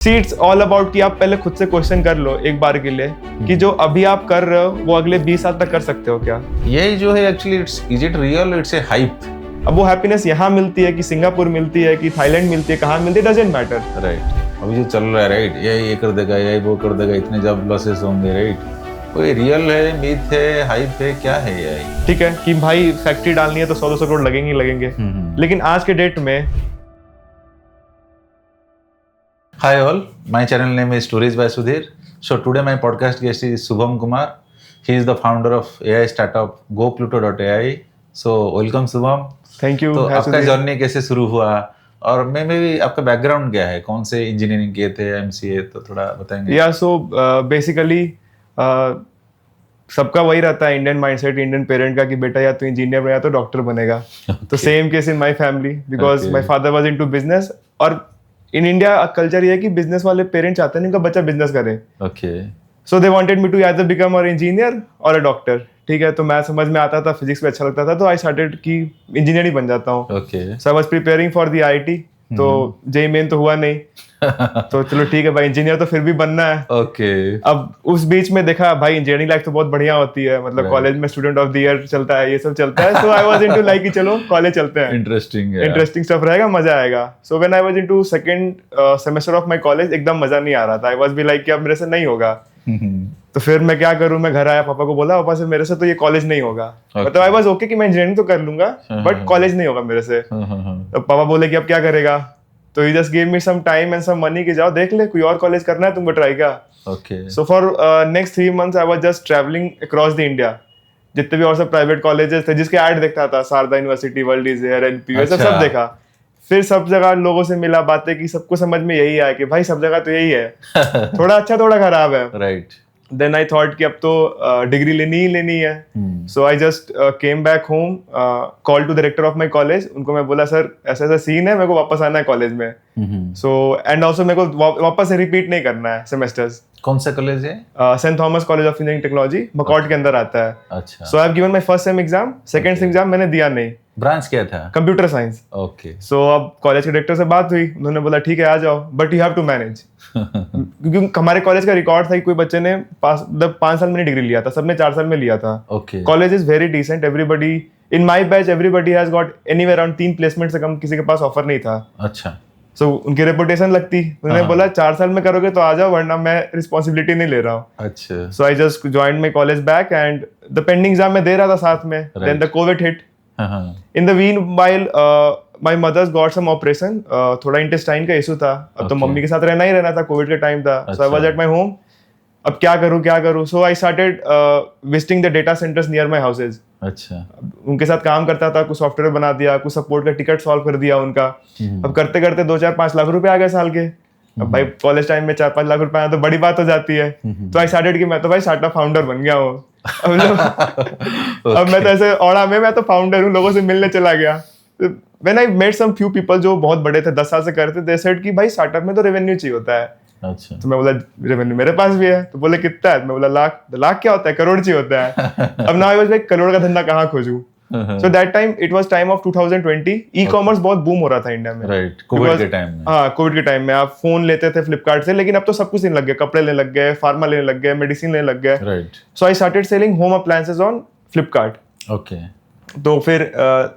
See it's all about कि आप पहले खुद से क्वेश्चन कर लो एक बार के लिए कि जो अभी आप कर रहे हो वो अगले 20 साल तक कर सकते हो क्या? यही जो है actually is it real, it's a hype. अब वो हैप्पीनेस यहाँ मिलती है कि सिंगापुर मिलती है कि थाईलैंड मिलती है, कहाँ मिलती है, डजंट मैटर। राइट, अभी जो चल रहा है राइट, ये कर देगा, ये वो कर देगा, इतने जॉब लॉसेस होंगे राइट, कोई रियल है, मिथ है, हाइप है, क्या है ये? ठीक है कि भाई फैक्ट्री डालनी है तो 100-200 करोड़ लगेंगे लगेंगे, लेकिन आज के डेट में Hi all, my channel name is Stories by Sudhir. So today my podcast guest is Shubham Kumar. He is the founder of AI startup GoPluto.ai. So welcome Shubham. Thank you. तो आपका journey कैसे शुरू हुआ और मैं भी आपका background क्या है, कौन से इंजीनियरिंग किए थे, एमसीए, तो थोड़ा बताएंगे? या सो बेसिकली सबका वही रहता है इंडियन माइंडसेट, इंडियन पेरेंट का कि बेटा या तो इंजीनियर बनेगा तो डॉक्टर बनेगा। तो same case in my family because my father was into business. और इन इंडिया कल्चर ये है कि बिजनेस वाले पेरेंट्स चाहते हैं उनका बच्चा बिजनेस करे। Okay, so they wanted me to either become or engineer or a doctor. ठीक है, तो मैं समझ में आता था, फिजिक्स में अच्छा लगता था, तो आई स्टार्टेड कि इंजीनियर ही बन जाता हूँ। Okay, so I was preparing for the IIT, तो जेई मेन तो हुआ नहीं। तो चलो ठीक है भाई, इंजीनियर तो फिर भी बनना है। ओके। अब उस बीच में देखा भाई इंजीनियरिंग लाइफ तो बहुत बढ़िया होती है, मतलब Right. कॉलेज में स्टूडेंट ऑफ द ईयर चलता है, ये सब चलता है। So I was into like कि चलो कॉलेज चलते हैं, इंटरेस्टिंग स्टफ रहेगा, मजा आएगा। सो when I was into second semester of my college, एकदम मजा नहीं आ रहा था। आई वाज बी लाइक कि अब मेरे से नहीं होगा। तो फिर मैं क्या करूं, मैं घर आया, पापा को बोला, पापा से मेरे से तो ये कॉलेज नहीं होगा। मतलब आई वाज ओके कि मैं इंजीनियरिंग तो कर लूंगा बट कॉलेज नहीं होगा मेरे से। तो पापा बोले कि अब क्या करेगा, तो he just give me some time and some money कि जाओ देख ले, कोई और कॉलेज करना है तुमको ट्राई का। So for next 3 months I was just travelling across the India, जितने भी और सब प्राइवेट कॉलेजेस थे जिसके ऐड देखता था, Sharda university, world is here, NPU, सब देखा। फिर सब जगह लोगों से मिला, बातें की, सबको समझ में यही आया कि भाई सब जगह तो यही है, थोड़ा अच्छा थोड़ा खराब है। राइट। देन आई थॉट कि अब तो डिग्री लेनी ही लेनी है। So I just came back home, call to director of my college, उनको मैं बोला सर ऐसा ऐसा सीन है, मेरे को वापस आना है कॉलेज में। सो एंड ऑल्सो मेरे को वापस से रिपीट नहीं करना है सेमेस्टर्स। कौन सा कॉलेज है? Saint Thomas college of engineering technology, MAKAUT के अंदर आता है। अच्छा। So I have given my first sem exam, second sem exam मैंने दिया नहीं। ब्रांच क्या था? Computer science. ओके। सो अब कॉलेज के डायरेक्टर से बात हुई, उन्होंने बोला ठीक है आ जाओ, but you have to manage. क्योंकि हमारे कॉलेज का रिकॉर्ड था कि कोई बच्चे ने 5 साल में डिग्री लिया था, सबने 4 साल में लिया था। Okay. College is very decent, everybody in my batch, everybody has got anywhere around 3 placement से कम किसी के पास ऑफर नहीं था। अच्छा। सो उनकी रेपुटेशन लगती, उन्होंने बोला 4 साल में करोगे तो आ जाओ, वरना मैं रिस्पॉन्सिबिलिटी नहीं ले रहा हूँ। अच्छा। So I just joined my college back and the pending exam में दे रहा था साथ में। Then the covid hit. In the meanwhile my mother's got some operation, थोड़ा इंटेस्टाइन का इशू था। अब तो मम्मी के साथ रहना ही रहना था, कोविड का टाइम था। So I was at my home, अब क्या करूं। So I started visiting the data centres near my houses. अच्छा। उनके साथ काम करता था, कुछ सॉफ्टवेयर बना दिया, कुछ सपोर्ट का टिकट सॉल्व कर दिया उनका। अब करते करते 2-4-5 लाख रुपए आ गए साल के। अब भाई कॉलेज टाइम में 4-5 लाख रुपए आया तो बड़ी बात हो जाती है। तो आई स्टार्टेड कि मैं तो भाई स्टार्टअप फाउंडर बन गया हूँ। अब मैं तो ऐसे औड़ा में मैं तो फाउंडर हूँ, लोगों से मिलने चला गया। When I met some few people जो बहुत बड़े थे, 10 साल से करते थे, दे सेड कि भाई स्टार्टअप में तो रेवेन्यू चाहिए होता है। अच्छा। तो मैं बोला रेवेन्यू मेरे पास भी है। तो बोले कितना है? मैं बोला लाख क्या होता है, करोड़ चाहिए होता है। अब ना आई वाज लाइक करोड़ का धंधा कहाँ खोजूं? So that time it was time of 2020, e commerce बहुत बूम हो रहा था इंडिया में। राइट, कोविड के टाइम में। हाँ, कोविड के टाइम में आप फोन लेते थे फ्लिपकार्ट से, लेकिन अब तो सब कुछ लेने लग गए, कपड़े लेने लग गए, फार्मा लेने लग गए, मेडिसिन लेने लग गए। Right. So I started selling home appliances on Flipkart. Okay. तो फिर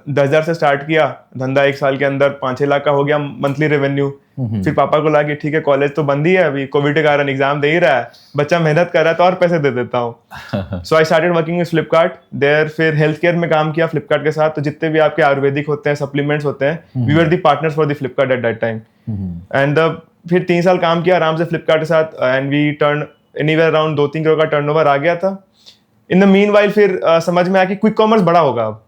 10,000 से स्टार्ट किया धंधा, 1 साल के अंदर 5-6 लाख का हो गया मंथली रेवेन्यू। फिर पापा को लगा कि ठीक है कॉलेज तो बंद ही है अभी, कोविड के कारण एग्जाम दे ही रहा है, बच्चा मेहनत कर रहा है तो और पैसे दे देता हूँ। So I started working with Flipkart there. फिर हेल्थ केयर में काम किया फ्लिपकार्ट के साथ। तो जितने भी आपके आयुर्वेदिक होते हैं, सप्लीमेंट्स होते हैं, we were the partners for the Flipkart at that time. And फिर 3 साल काम किया आराम से फ्लिपकार्ट के साथ, and we turn anywhere around 2-3 crore का टर्नओवर आ गया था। इन द मीनवाइल फिर समझ में आया कि क्विक कॉमर्स बड़ा होगा अब।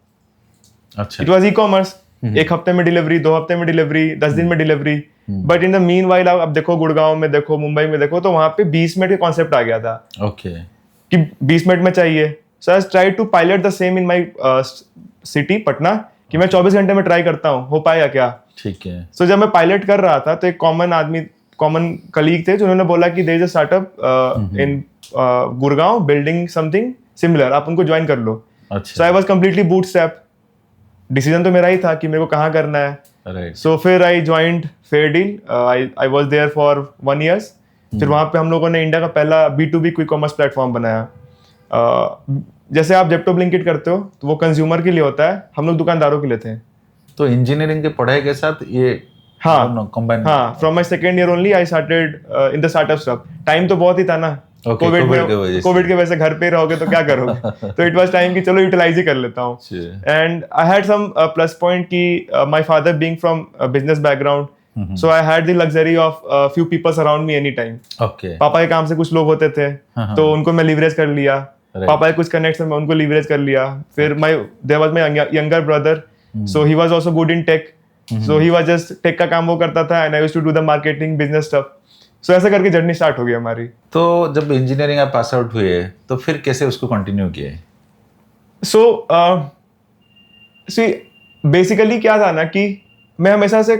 अच्छा। इट वाज ई कॉमर्स, 1 हफ्ते में डिलीवरी, 2 हफ्ते में डिलीवरी, 10 दिन में delivery. But in the meanwhile अब देखो गुड़गांव में देखो, मुंबई में देखो, तो वहां पे 20 मिनट का कॉन्सेप्ट आ गया था। ओके। कि 20 मिनट में चाहिए। So I try to pilot the same in my city Patna, कि मैं 24 घंटे में ट्राई करता हूँ, हो पाएगा क्या? ठीक है। सो जब मैं पायलट कर रहा था तो एक कॉमन कलीग थे जिन्होंने बोला कि there is a startup in Gurgaon building something similar, आप उनको ज्वाइन कर लो। So I was completely bootstrap. Decision तो मेरा ही था कि मेरे को कहाँ करना है। राइट। सो फिर I joined Fairdeal, I was there for 1 year। फिर वहाँ पे हम लोगों ने इंडिया का पहला B2B क्विक कॉमर्स प्लेटफॉर्म बनाया। जैसे आप जेप्टो ब्लिंकिट करते हो तो वो कंज्यूमर के लिए होता है, हम लोग दुकानदारों के लिए थे। तो इंजीनियरिंग के पढ़ाई के साथ ये हाँ कंबाइन। हाँ, from my second year only I started in the startup stuff. Time तो बहुत ही था ना, कोविड की वजह से घर पे रहोगे तो क्या करोगे तो इट वाज टाइम कि चलो यूटिलाइज ही कर लेता हूँ। And I had some plus point कि my father being from business background, so I had the luxury of few peoples around me any time. पापा के काम से कुछ लोग होते थे तो उनको मैं लीवरेज कर लिया, पापा के कुछ कनेक्ट्स में उनको लीवरेज कर लिया। फिर there was my younger brother, so he was also good in tech, so he was just tech का काम वो करता था and I used to do the marketing business stuff. So ऐसा करके जर्नी स्टार्ट हो गई हमारी। तो जब इंजीनियरिंग आप पास आउट हुए तो फिर कैसे उसको कंटिन्यू किए? सो बेसिकली क्या था ना कि मैं हमेशा से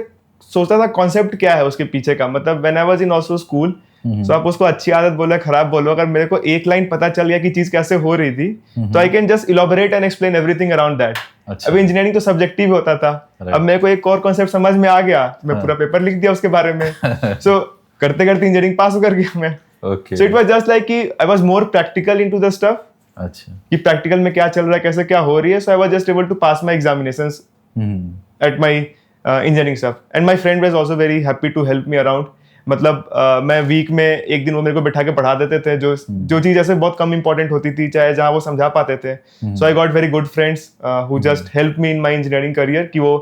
सोचता था कॉन्सेप्ट क्या है उसके पीछे का। मतलब when I was in also school, so आप उसको अच्छी आदत बोलो या खराब बोलो, अगर मेरे को एक लाइन पता चल गया कि चीज कैसे हो रही थी तो I can just elaborate and explain everything around that. अभी इंजीनियरिंग तो सब्जेक्टिव होता था, अब मेरे को एक और कॉन्सेप्ट समझ में आ गया, मैं पूरा पेपर लिख दिया उसके बारे में। सो करते करते इंजीनियरिंग पास कर गया मैं। So it was just like कि I was more practical into the stuff. अच्छा, कि प्रैक्टिकल में क्या चल रहा है, कैसे क्या हो रही है। So I was just able to pass my examinations at my engineering stuff and my friend was also very happy to help me around. मतलब मैं वीक में एक दिन वो मेरे को बैठा के पढ़ा देते थे, जो चीज ऐसे बहुत कम इंपॉर्टेंट होती थी, चाहे जहाँ वो समझा पाते थे। So I got very good friends who just help me in my engineering career कि वो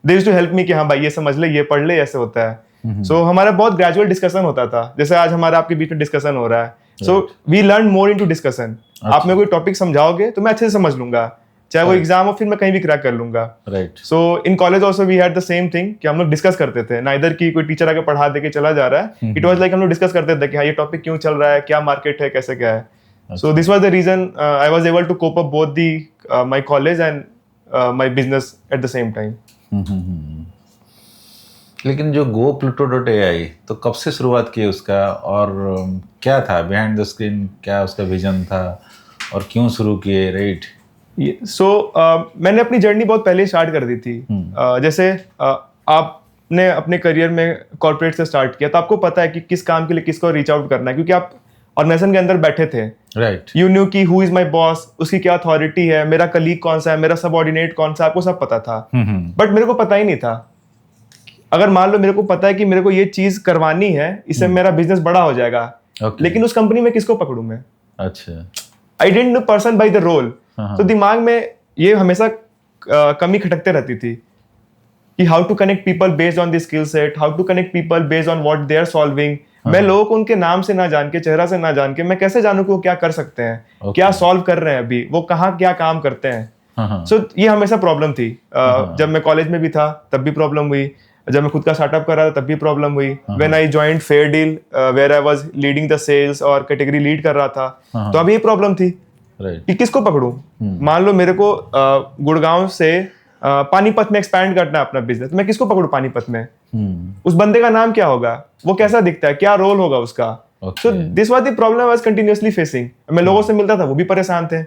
they used to help me कि हाँ भाई ये समझ ले, ये पढ़ ले, ऐसे होता है। सो हमारा बहुत ग्रेजुअल डिस्कशन होता था, जैसे आज हमारा आपके बीच में डिस्कशन हो रहा है। So we learn more into discussion. आप मेरे को टॉपिक समझाओगे तो मैं अच्छे से समझ लूंगा, चाहे वो एग्जाम हो फिर मैं कहीं भी क्रैक कर लूंगा। Right. So in college also we had the same thing कि हम लोग डिस्कस करते थे, नाइदर की कोई टीचर आके पढ़ा दे के चला जा रहा है। इट वाज लाइक हम लोग डिस्कस करते थे कि हाँ ये टॉपिक क्यों चल रहा है, क्या मार्केट है, कैसे क्या है। So this was the reason I was able to cope up both the my college and my business at the same time. लेकिन जो GoPluto.ai तो कब से शुरुआत की उसका, और क्या था बिहाइंड द स्क्रीन, क्या उसका विजन था और क्यों शुरू किए? राइट। सो मैंने अपनी जर्नी बहुत पहले स्टार्ट कर दी थी। जैसे आपने अपने करियर में कॉर्पोरेट से स्टार्ट किया तो आपको पता है कि किस काम के लिए किसको रीच आउट करना है, क्योंकि आप ऑर्गेनाइजेशन के अंदर बैठे थे। राइट। यू न्यू कि हु इज माय बॉस, उसकी क्या अथॉरिटी है, मेरा कलीग कौन सा है, मेरा सबऑर्डिनेट कौन सा, आपको सब पता था। बट मेरे को पता ही नहीं था। अगर मान लो मेरे को पता है कि मेरे को ये चीज करवानी है, इससे मेरा बिजनेस बड़ा हो जाएगा, लेकिन उस कंपनी में किसको पकड़ूं मैं? अच्छा। I didn't know person by the role. तो दिमाग में ये हमेशा कमी खटकते रहती थी कि how to connect people based on the skill set, how to connect people based on what they are solving. मैं लोगों को उनके नाम से ना जान के, चेहरा से ना जान के, मैं कैसे जानूं कि वो क्या कर सकते हैं, क्या सॉल्व कर रहे हैं, अभी वो कहाँ क्या काम करते हैं। सो ये हमेशा प्रॉब्लम थी। जब मैं कॉलेज में भी था तब भी प्रॉब्लम हुई, जब मैं खुद का स्टार्टअप कर रहा था तब भी प्रॉब्लम हुई। When I joined Fairdeal where I was leading the sales और कैटेगरी लीड कर रहा था, तो अभी ये प्रॉब्लम थी कि किसको पकड़ूं। मान लो मेरे को गुड़गांव से पानीपत में एक्सपैंड करना है अपना बिजनेस, मैं किसको पकड़ूं पानीपत में? उस बंदे का नाम क्या होगा, वो कैसा दिखता है, क्या रोल होगा उसका? सो this was the problem I was continuously facing. मैं लोगों से मिलता था, वो भी परेशान थे।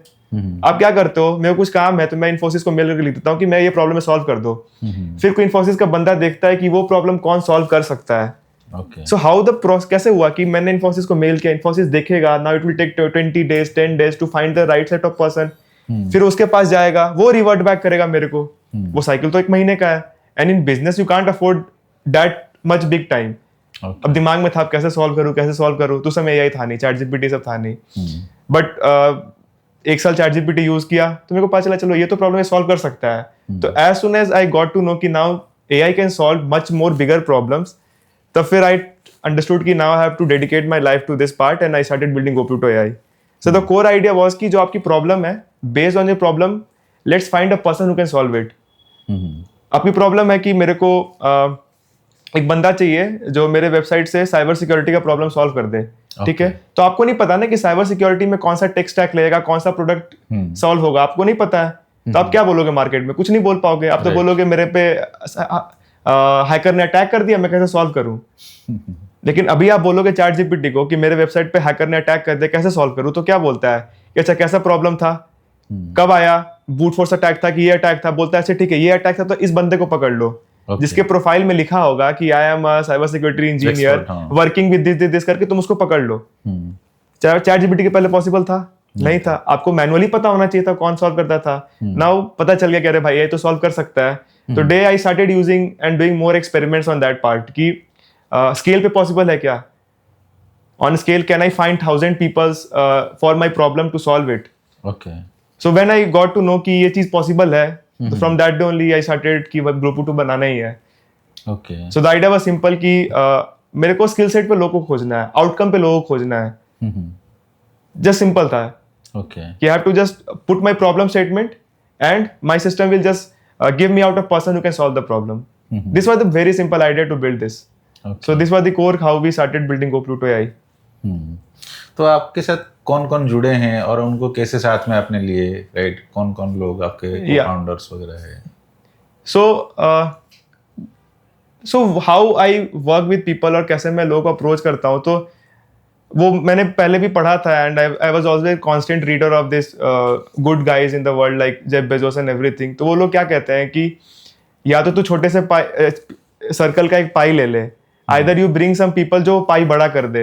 आप क्या करते हो? मेरे को कुछ काम है तो मैं इन्फोसिस को मेल करके लिख देता हूँ कि मैं ये प्रॉब्लम सॉल्व कर दो। फिर कोई इन्फोसिस का बंदा देखता है कि वो प्रॉब्लम कौन सॉल्व कर सकता है। सो हाउ द प्रोसेस कैसे हुआ कि मैंने इन्फोसिस को मेल किया, इन्फोसिस देखेगा, now it will take 20 days 10 days to find the right set of person. फिर उसके पास जाएगा, वो रिवर्ट बैक करेगा मेरे को। वो साइकिल तो 1 महीने का है, and in business you can't afford that much big time. अब दिमाग में था कैसे सॉल्व करूं, तो समय AI था नहीं, ChatGPT सब था नहीं। बट 1 साल ChatGPT यूज किया तो मेरे को पता चला चलो ये तो प्रॉब्लम सॉल्व कर सकता है। तो as soon as I got to know कि now AI can solve much more bigger problems, तब फिर आई अंडरस्टूड कि now I have to dedicate my life to this part and I started building GoPluto.ai। So the core idea was कि जो आपकी problem है, based on your problem let's find a person who can solve it. आपकी problem है कि मेरे को एक बंदा चाहिए जो मेरे वेबसाइट से साइबर सिक्योरिटी का प्रॉब्लम सॉल्व कर दे। ठीक है, तो आपको नहीं पता ना कि साइबर सिक्योरिटी में कौन सा टेक स्टैक लगेगा, कौन सा प्रोडक्ट सॉल्व होगा, आपको नहीं पता है। तो आप क्या बोलोगे मार्केट में? कुछ नहीं बोल पाओगे। आप तो बोलोगे मेरे पे हैकर ने अटैक कर दिया, मैं कैसे सॉल्व करूं। लेकिन अभी आप बोलोगे ChatGPT को कि मेरे वेबसाइट पे हैकर ने अटैक कर दिया, कैसे सॉल्व करूं, तो क्या बोलता है कि अच्छा कैसा प्रॉब्लम था, कब आया, बूट फोर्स अटैक था कि ये अटैक था? बोलता है अच्छा ठीक है ये अटैक था तो इस बंदे को पकड़ लो। जिसके प्रोफाइल में लिखा होगा कि आई am a cyber security engineer working with this करके तुम उसको पकड़ लो। चैट जीपीटी के पहले पॉसिबल था? नहीं था। आपको मैनुअली पता होना चाहिए था कौन सॉल्व करता था। नाउ पता चल गया कि अरे भाई ये तो सॉल्व कर सकता है। तो then I started using and doing more experiments on that part कि स्केल पे पॉसिबल है क्या, on scale can I find 1000 peoples for my problem to solve it. So when I got to know कि ये चीज possible है, तो from that day only I started कि ग्लोप्लूटो बनाना ही है। So the idea was simple कि मेरे को स्किल सेट पे लोगों को खोजना है, आउटकम पे लोगों को खोजना है। जस्ट सिंपल था कि I have to just put my problem statement and my system will just give me out a person who can solve the problem. This was the very simple idea to build this. So this was the core how we started building GoPluto AI। तो आपके साथ कौन कौन जुड़े हैं और उनको कैसे साथ में आपने लिए, राइट? कौन कौन लोग आपके फाउंडर्स वगैरह है? So how I work with people और कैसे मैं लोगों को अप्रोच करता हूँ, तो वो मैंने पहले भी पढ़ा था and I was always constant reader of this good guys in the world like Jeff Bezos and everything. तो वो लोग क्या कहते हैं कि या तो तू छोटे से सर्कल का एक पाई ले ले, either you bring some people जो पाई बड़ा कर दे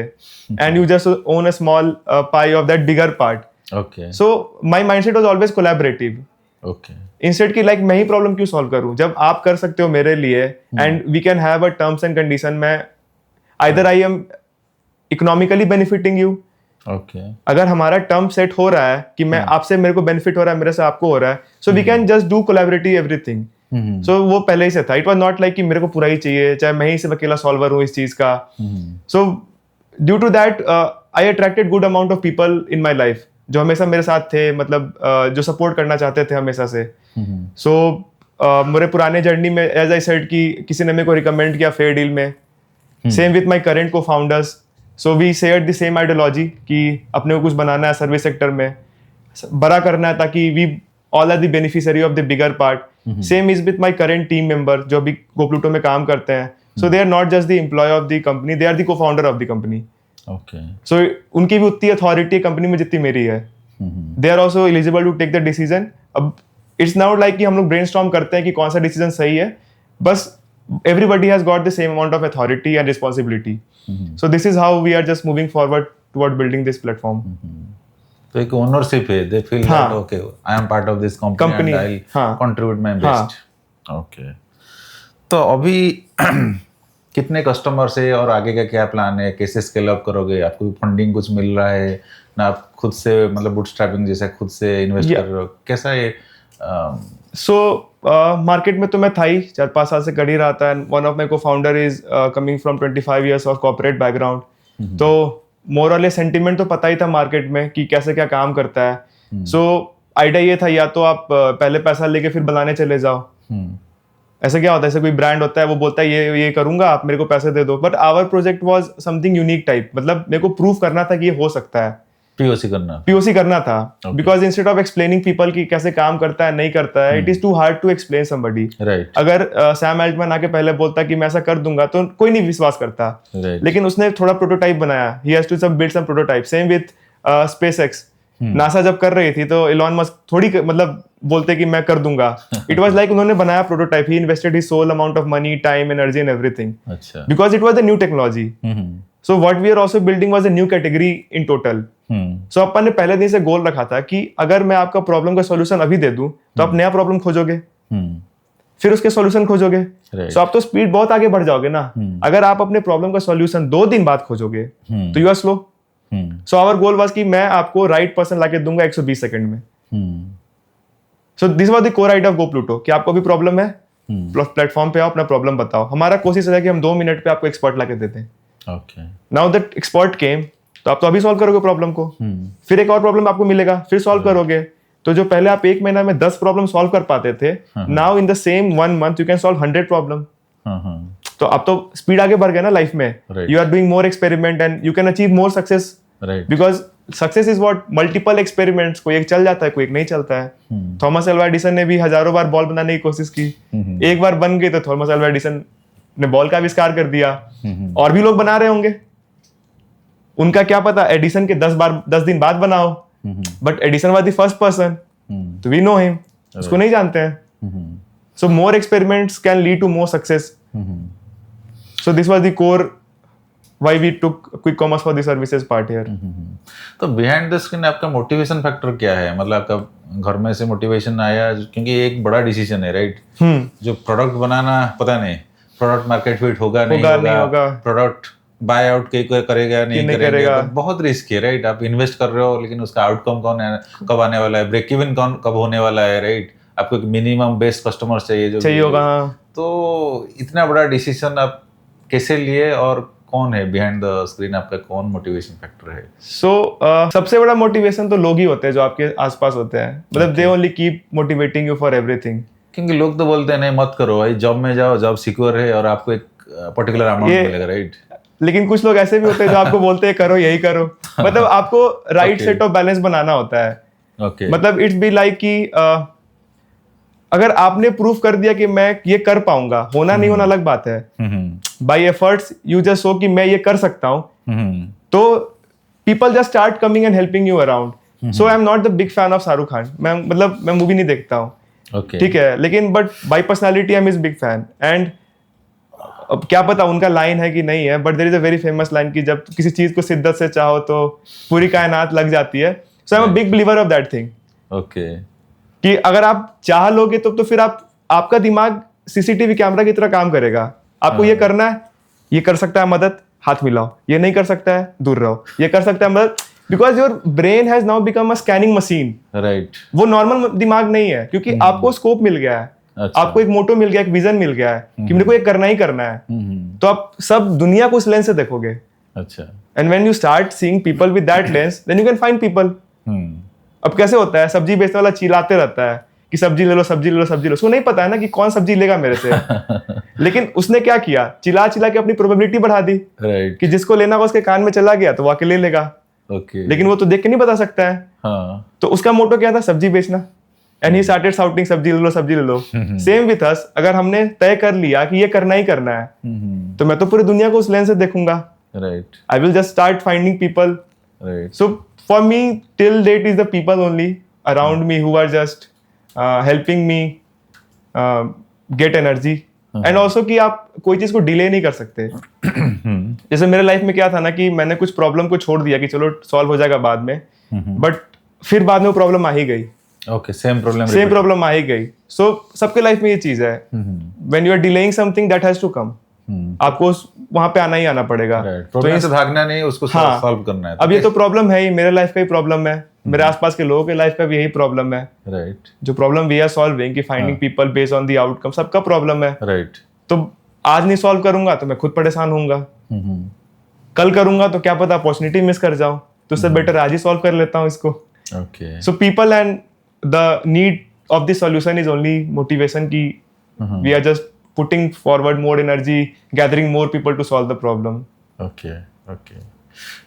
and you just own a small pie of that bigger part. So my mindset was always collaborative. Instead की लाइक मैं ही प्रॉब्लम क्यों सॉल्व करूं जब आप कर सकते हो मेरे लिए, and we can have a terms and condition में either I am economically benefiting you. अगर हमारा टर्म सेट हो रहा है कि मैं आपसे मेरे को बेनिफिट हो रहा है, मेरे से आपको हो रहा है, so we can just do collaborative everything. So वो पहले ही से था। इट वाज नॉट लाइक कि मेरे को पूरा ही चाहिए, चाहे मैं ही सिर्फ अकेला सॉल्वर हूँ इस चीज का। So due to that I attracted good amount of people in my life जो हमेशा मेरे साथ थे, मतलब जो सपोर्ट करना चाहते थे हमेशा से। सो मेरे पुराने जर्नी में एज आई सेड कि किसी ने मेरे को रिकमेंड किया फेयर डील में, same with my current co-founders. So we shared the same ideology कि अपने को कुछ बनाना है सर्विस सेक्टर में, बड़ा करना है ताकि we all are the beneficiary of the bigger part. Same is with my current team member जो अभी GoPluto में काम करते हैं। So they are not just the employ of the company, they are the co-founder of the company. So उनकी भी उतनी authority company में जितनी मेरी है। They are also eligible to take the decision. अब इट्स नॉट लाइक कि हम लोग ब्रेनस्टॉर्म करते हैं कि कौन सा डिसीजन सही है, बस everybody has got the same amount of authority and responsibility. So this is how we are just moving forward toward building this platform. तो एक ओनरशिप है, they feel that okay, I am part of this company and I'll contribute my best. Okay. तो अभी कितने customers है और आगे का क्या प्लान है, कैसे स्केल अप करोगे? आपको फंडिंग कुछ मिल रहा है ना, आप खुद से मतलब बूटस्ट्रैपिंग जैसा खुद से इन्वेस्ट कर रहे हो, कैसा है? सो मार्केट में तो मैं था ही 4-5 साल से कर ही रहा था, एंड वन ऑफ माई को founder is coming from 25 years of corporate background. तो मोर ऑल सेंटिमेंट तो पता ही था मार्केट में कि कैसे क्या काम करता है। सो आइडिया ये था या तो आप पहले पैसा लेके फिर बनाने चले जाओ। ऐसे क्या होता है, ऐसे कोई ब्रांड होता है वो बोलता है ये करूंगा, आप मेरे को पैसे दे दो। But our project was something unique type, मतलब मेरे को प्रूव करना था कि ये हो सकता है। POC करना था, because instead of explaining people कि कैसे काम करता है नहीं करता है, it is too hard to explain somebody. अगर सैम एल्टमैन आके पहले बोलता कि मैं ऐसा कर दूंगा तो कोई नहीं विश्वास करता। लेकिन उसने थोड़ा प्रोटोटाइप बनाया, ही हैज टू सब build some prototype. Same with SpaceX, NASA जब कर रही थी तो इलॉन मस्क थोड़ी मतलब बोलते कि मैं कर दूंगा। इट वाज लाइक उन्होंने बनाया prototype, he invested his soul amount of money, time, energy and everything, because it was a new technology. So what we are also building was a new category in total. So अपन ने पहले दिन से गोल रखा था कि अगर मैं आपका प्रॉब्लम का सॉल्यूशन अभी दे दूं तो आप नया प्रॉब्लम खोजोगे, फिर उसके सॉल्यूशन खोजोगे। So आप तो स्पीड बहुत आगे बढ़ जाओगे ना। अगर आप अपने प्रॉब्लम का सॉल्यूशन 2 दिन बाद खोजोगे तो you are slow. So our goal was कि मैं आपको राइट पर्सन लाके दूंगा 120 सेकंड में। So this was the core idea of GoPluto कि आपको भी प्रॉब्लम है, प्लेटफॉर्म पे आओ, अपना प्रॉब्लम बताओ। हमारा कोशिश है कि हम 2 मिनट पे आपको एक्सपर्ट लाके देते हैं। नाउ दैट एक्सपर्ट केम, तो आप तो अभी सॉल्व करोगे प्रॉब्लम को, फिर एक और प्रॉब्लम आपको मिलेगा, फिर सॉल्व करोगे। तो जो पहले आप 1 महीना में 10 प्रॉब्लम सॉल्व कर पाते थे, now in the same 1 month you can solve 100 problem. तो आप तो स्पीड आगे बढ़ गए ना लाइफ में। You are doing more experiment and you can achieve more success, because success is what multiple experiments, कोई एक चल जाता है कोई एक नहीं चलता है। थॉमस अल्वा एडिसन ने भी हजारों बार बॉल बनाने की कोशिश की, एक बार बन गई तो थॉमस अल्वा एडिसन ने बॉल का आविष्कार कर दिया। और भी लोग बना रहे होंगे, उनका क्या पता, एडिसन के 10 दिन बाद बनाओ, but Edison was the first person, तो वी नो हिम, उसको नहीं जानते हैं। So more experiments can lead to more success. So this was the core why we took Quick Commerce for the services part here. तो behind the screen आपका motivation factor क्या है? मतलब आपका घर में से मोटिवेशन आया, क्योंकि ये एक बड़ा डिसीजन है, राइट? जो प्रोडक्ट बनाना, पता नहीं प्रोडक्ट मार्केट फिट होगा नहीं होगा, प्रोडक्ट बाय आउट करेगा नहीं करेगा, तो बहुत रिस्क है, राइट? आप इन्वेस्ट कर रहे हो लेकिन उसका आउटकम कब आने वाला है, ब्रेक इवन कब होने वाला है, राइट? आपको मिनिमम बेस्ट कस्टमर चाहिए होगा। तो इतना बड़ा डिसीजन आप कैसे लिए, और कौन है बिहाइंड द स्क्रीन, आपका कौन मोटिवेशन फैक्टर है? सबसे बड़ा मोटिवेशन तो लोग ही होते हैं जो आपके आसपास होते हैं, मतलब they only keep motivating you for everything. क्योंकि लोग तो बोलते हैं नहीं मत करो भाई, जॉब में जाओ, जॉब सिक्योर है और आपको एक पर्टिकुलर अमाउंट मिलेगा, राइट? लेकिन कुछ लोग ऐसे भी होते हैं जो आपको बोलते हैं करो यही करो, मतलब आपको राइट सेट ऑफ बैलेंस बनाना होता है। मतलब इट्स बी लाइक कि अगर आपने प्रूफ कर दिया कि मैं ये कर पाऊंगा, होना नहीं होना अलग बात है, by efforts you just show कि मैं ये कर सकता हूँ, तो people just start coming and helping you around. So I am not the big fan of Shahrukh Khan, मैं मूवी नहीं देखता हूँ, ठीक है, लेकिन but by personality I am his big fan. And अब क्या पता उनका लाइन है कि नहीं है, but there is a very famous line कि जब किसी चीज को शिद्दत से चाहो तो पूरी कायनात लग जाती है। So I am a big believer of that thing, कि अगर आप चाह लोगे तो फिर आपका दिमाग सीसीटीवी कैमरा की तरह काम करेगा। आपको ये करना है, ये कर सकता है मदद, हाथ मिलाओ, ये नहीं कर सकता है दूर रहो, ये कर सकता है मदद, because your brain has now become a scanning machine, right? वो नॉर्मल दिमाग नहीं है, क्योंकि आपको स्कोप मिल गया है, आपको एक मोटो मिल गया, एक विजन मिल गया है कि मेरे को ये करना ही करना है, तो आप सब दुनिया को उस लेंस से देखोगे। अच्छा, and when you start seeing people with that lens, then you can find people. अब कैसे होता है, सब्जी बेचने वाला चिल्लाते रहता है कि सब्जी ले लो सब्जी ले लो सब्जी ले लो, उसको नहीं पता है ना कि कौन सब्जी लेगा मेरे से लेकिन उसने क्या किया, चिल्ला के अपनी प्रोबेबिलिटी बढ़ा दी, right. कि जिसको लेना होगा उसके कान में चला गया तो वो आके ले लेगा, लेकिन वो तो देख के नहीं बता सकता है। तो उसका मोटो क्या था, सब्जी बेचना, एंड ही स्टार्टेड शाउटिंग सब्जी ले लो सब्जी ले लो। सेम विथ अस, अगर हमने तय कर लिया कि ये करना ही करना है, तो मैं तो पूरी दुनिया को उस लेंस से देखूंगा, right? I will just start finding people, right? So for me till date is the people only around me who are just helping me get energy, and also कि आप कोई चीज को डिले नहीं कर सकते। जैसे मेरे लाइफ में क्या था ना कि मैंने कुछ प्रॉब्लम को छोड़ दिया कि चलो सॉल्व हो जाएगा बाद में, बट फिर बाद में वो प्रॉब्लम आ ही गई। सेम प्रॉब्लम आ ही गई। सो सबके लाइफ में ये चीज है, when you are delaying something that has to come, आपको वहां पे आना ही आना पड़ेगा। प्रॉब्लम से भागना नहीं, उसको सॉल्व करना है। अब ये तो प्रॉब्लम है ही, मेरे लाइफ का ही प्रॉब्लम है, मेरे आसपास के लोगों के लाइफ का भी यही प्रॉब्लम है, राइट? जो प्रॉब्लम वी आर सॉल्विंग कि finding people based on the outcome, सबका प्रॉब्लम है, राइट? तो आज नहीं सॉल्व करूंगा तो मैं खुद परेशान होऊंगा, कल करूंगा तो क्या पता अपॉर्चुनिटी मिस कर जाऊं, तो उससे बेटर आज ही सॉल्व कर लेता हूं इसको। So people and the need of the solution is only motivation, की we are just putting forward more energy, gathering more people to solve the problem. Okay.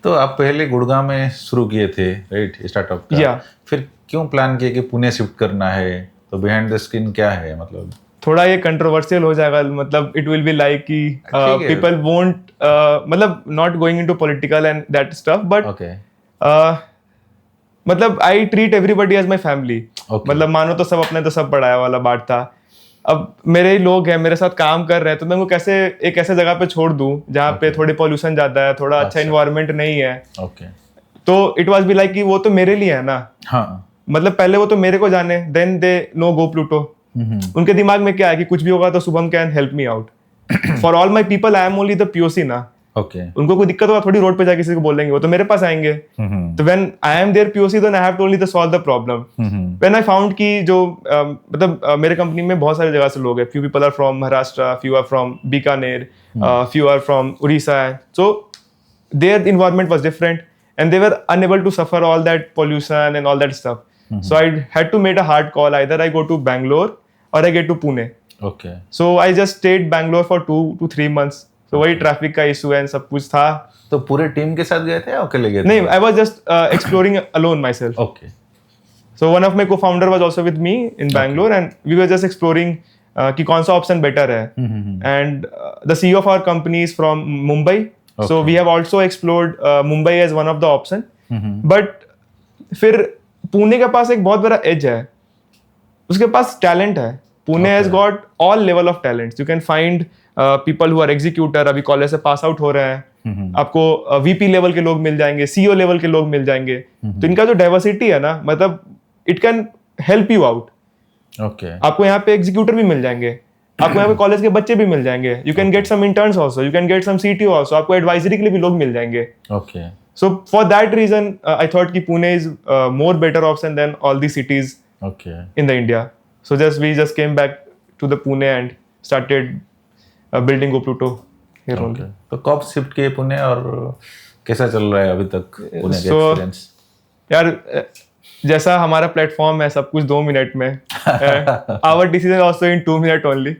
तो आप पहले गुड़गांव में शुरू किए थे, राइट, स्टार्टअप का? फिर क्यों प्लान किया कि पुणे शिफ्ट करना है? तो बिहाइंड द स्क्रीन क्या है, मतलब थोड़ा ये कंट्रोवर्शियल हो जाएगा, मतलब इट विल बी लाइक कि पीपल वोंट, मतलब not going into political and that stuff, but मतलब I treat everybody as my family. मतलब मानो तो सब अपने तो सब पढ़ाया वाला बात था। अब मेरे ही लोग हैं, मेरे साथ काम कर रहे हैं, तो मैं उनको कैसे एक ऐसे जगह पे छोड़ दूं जहाँ पे थोड़ी पॉल्यूशन ज्यादा है, थोड़ा अच्छा इन्वायरमेंट नहीं है। तो इट वाज बी लाइक कि वो तो मेरे लिए है ना, मतलब पहले वो तो मेरे को जाने, then they know GoPluto. उनके दिमाग में क्या है कि कुछ भी होगा तो Shubham can help me out. For all my people I am only the POC ना। उनको कोई दिक्कत होगा थोड़ी रोड पे जाके किसी को बोलेंगे, वो तो मेरे पास आएंगे। तो when I am there POC then I have to only the solve the problem. When I found कि जो मतलब मेरे कंपनी में बहुत सारी जगह से लोग हैं, few people are from Maharashtra, few are from Bikaner, few are from Orissa, so their environment was different and they were unable to suffer all that pollution and all that stuff. So I had to make a hard call, either I go to Bangalore or I get to Pune. So I just stayed Bangalore for 2 to 3 months. So वही traffic का issue है, सब कुछ था। तो पूरे team के साथ गए थे या अकेले गए थे? नहीं, I was just exploring alone myself. So one of my co-founder was also with me in Bangalore and we were just exploring कि कौन सा ऑप्शन बेटर है। And the CEO of our company is from Mumbai. So we have also explored Mumbai as one of the option. But फिर पुणे के पास एक बहुत बड़ा as है, उसके पास टैलेंट है, Pune has got all level of talents. You can find people who are executor, अभी कॉलेज से पास आउट हो रहे हैं. आपको वीपी लेवल के लोग मिल जाएंगे, सीईओ लेवल के लोग मिल जाएंगे. तो इनका जो डाइवर्सिटी है ना, मतलब it can help you out. आपको यहाँ पे एग्जीक्यूटर भी मिल जाएंगे, आपको यहाँ पे कॉलेज के बच्चे भी मिल जाएंगे. You can get some interns also, you can get some CTO also. आपको एडवाइजरी के लिए भी लोग मिल जाएंगे. So for that reason, I thought कि Pune is more better option than all the cities in the India. So we just came back to the Pune and started building GoPluto here only. तो कब shift किए पुणे और कैसा चल रहा है अभी तक पुणे का एक्सपीरियंस? यार जैसा हमारा प्लेटफॉर्म है, सब कुछ 2 मिनट में. Our decision also in 2 minute only.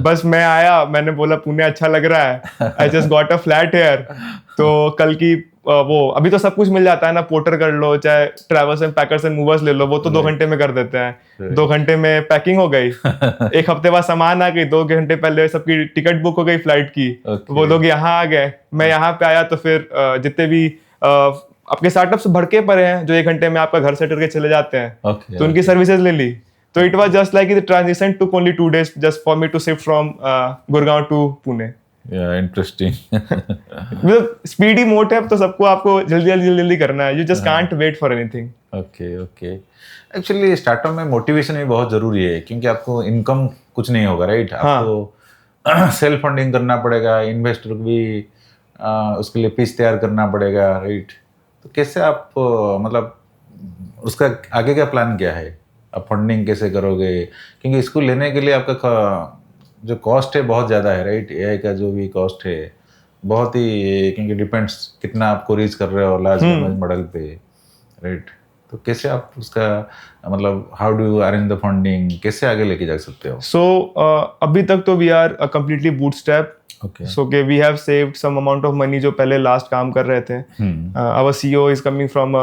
बस मैं आया, मैंने बोला पुणे अच्छा लग रहा है, I just got a flat here. तो कल की वो अभी तो सब कुछ मिल जाता है ना, पोर्टर कर लो, चाहे travels and packers and movers ले लो, वो तो 2 घंटे में कर देते हैं. 2 घंटे में पैकिंग हो गई. 1 हफ्ते बाद सामान आ गई, 2 घंटे पहले सबकी टिकट बुक हो गई फ्लाइट की. वो लोग यहाँ आ गए, मैं यहाँ पे आया. तो फिर जितने भी आपके स्टार्टअप्स भड़के पड़े हैं जो 1 घंटे में आपका घर सेट करके चले जाते हैं, तो उनकी सर्विसेज ले ली. तो it was just like the transition took only 2 days just for me to shift from Gurgaon to Pune. Interesting. मतलब स्पीडी मोड है, तो सबको आपको जल्दी करना है. You just can't wait for anything. Okay. Actually startup में मोटिवेशन भी बहुत जरूरी है, क्योंकि आपको इनकम कुछ नहीं होगा, राइट? आपको सेल्फ फंडिंग करना पड़ेगा, इन्वेस्टर भी उसके लिए पिच तैयार करना पड़ेगा, राइट? तो कैसे आप मतलब उसका आगे का प्लान क्या है? आप फंडिंग कैसे करोगे? क्योंकि इसको लेने के लिए आपका जो कॉस्ट है बहुत ज़्यादा है, राइट? एआई का जो भी कॉस्ट है बहुत ही, क्योंकि डिपेंड्स कितना आपको रीच कर रहे हो लार्ज मॉडल पे, राइट? तो कैसे आप उसका मतलब how do you arrange the funding, कैसे आगे लेके जा सकते हो? सो अभी तक तो we are completely bootstrap. So we have saved some amount of money जो पहले लास्ट काम कर रहे थे. Our CEO is coming from a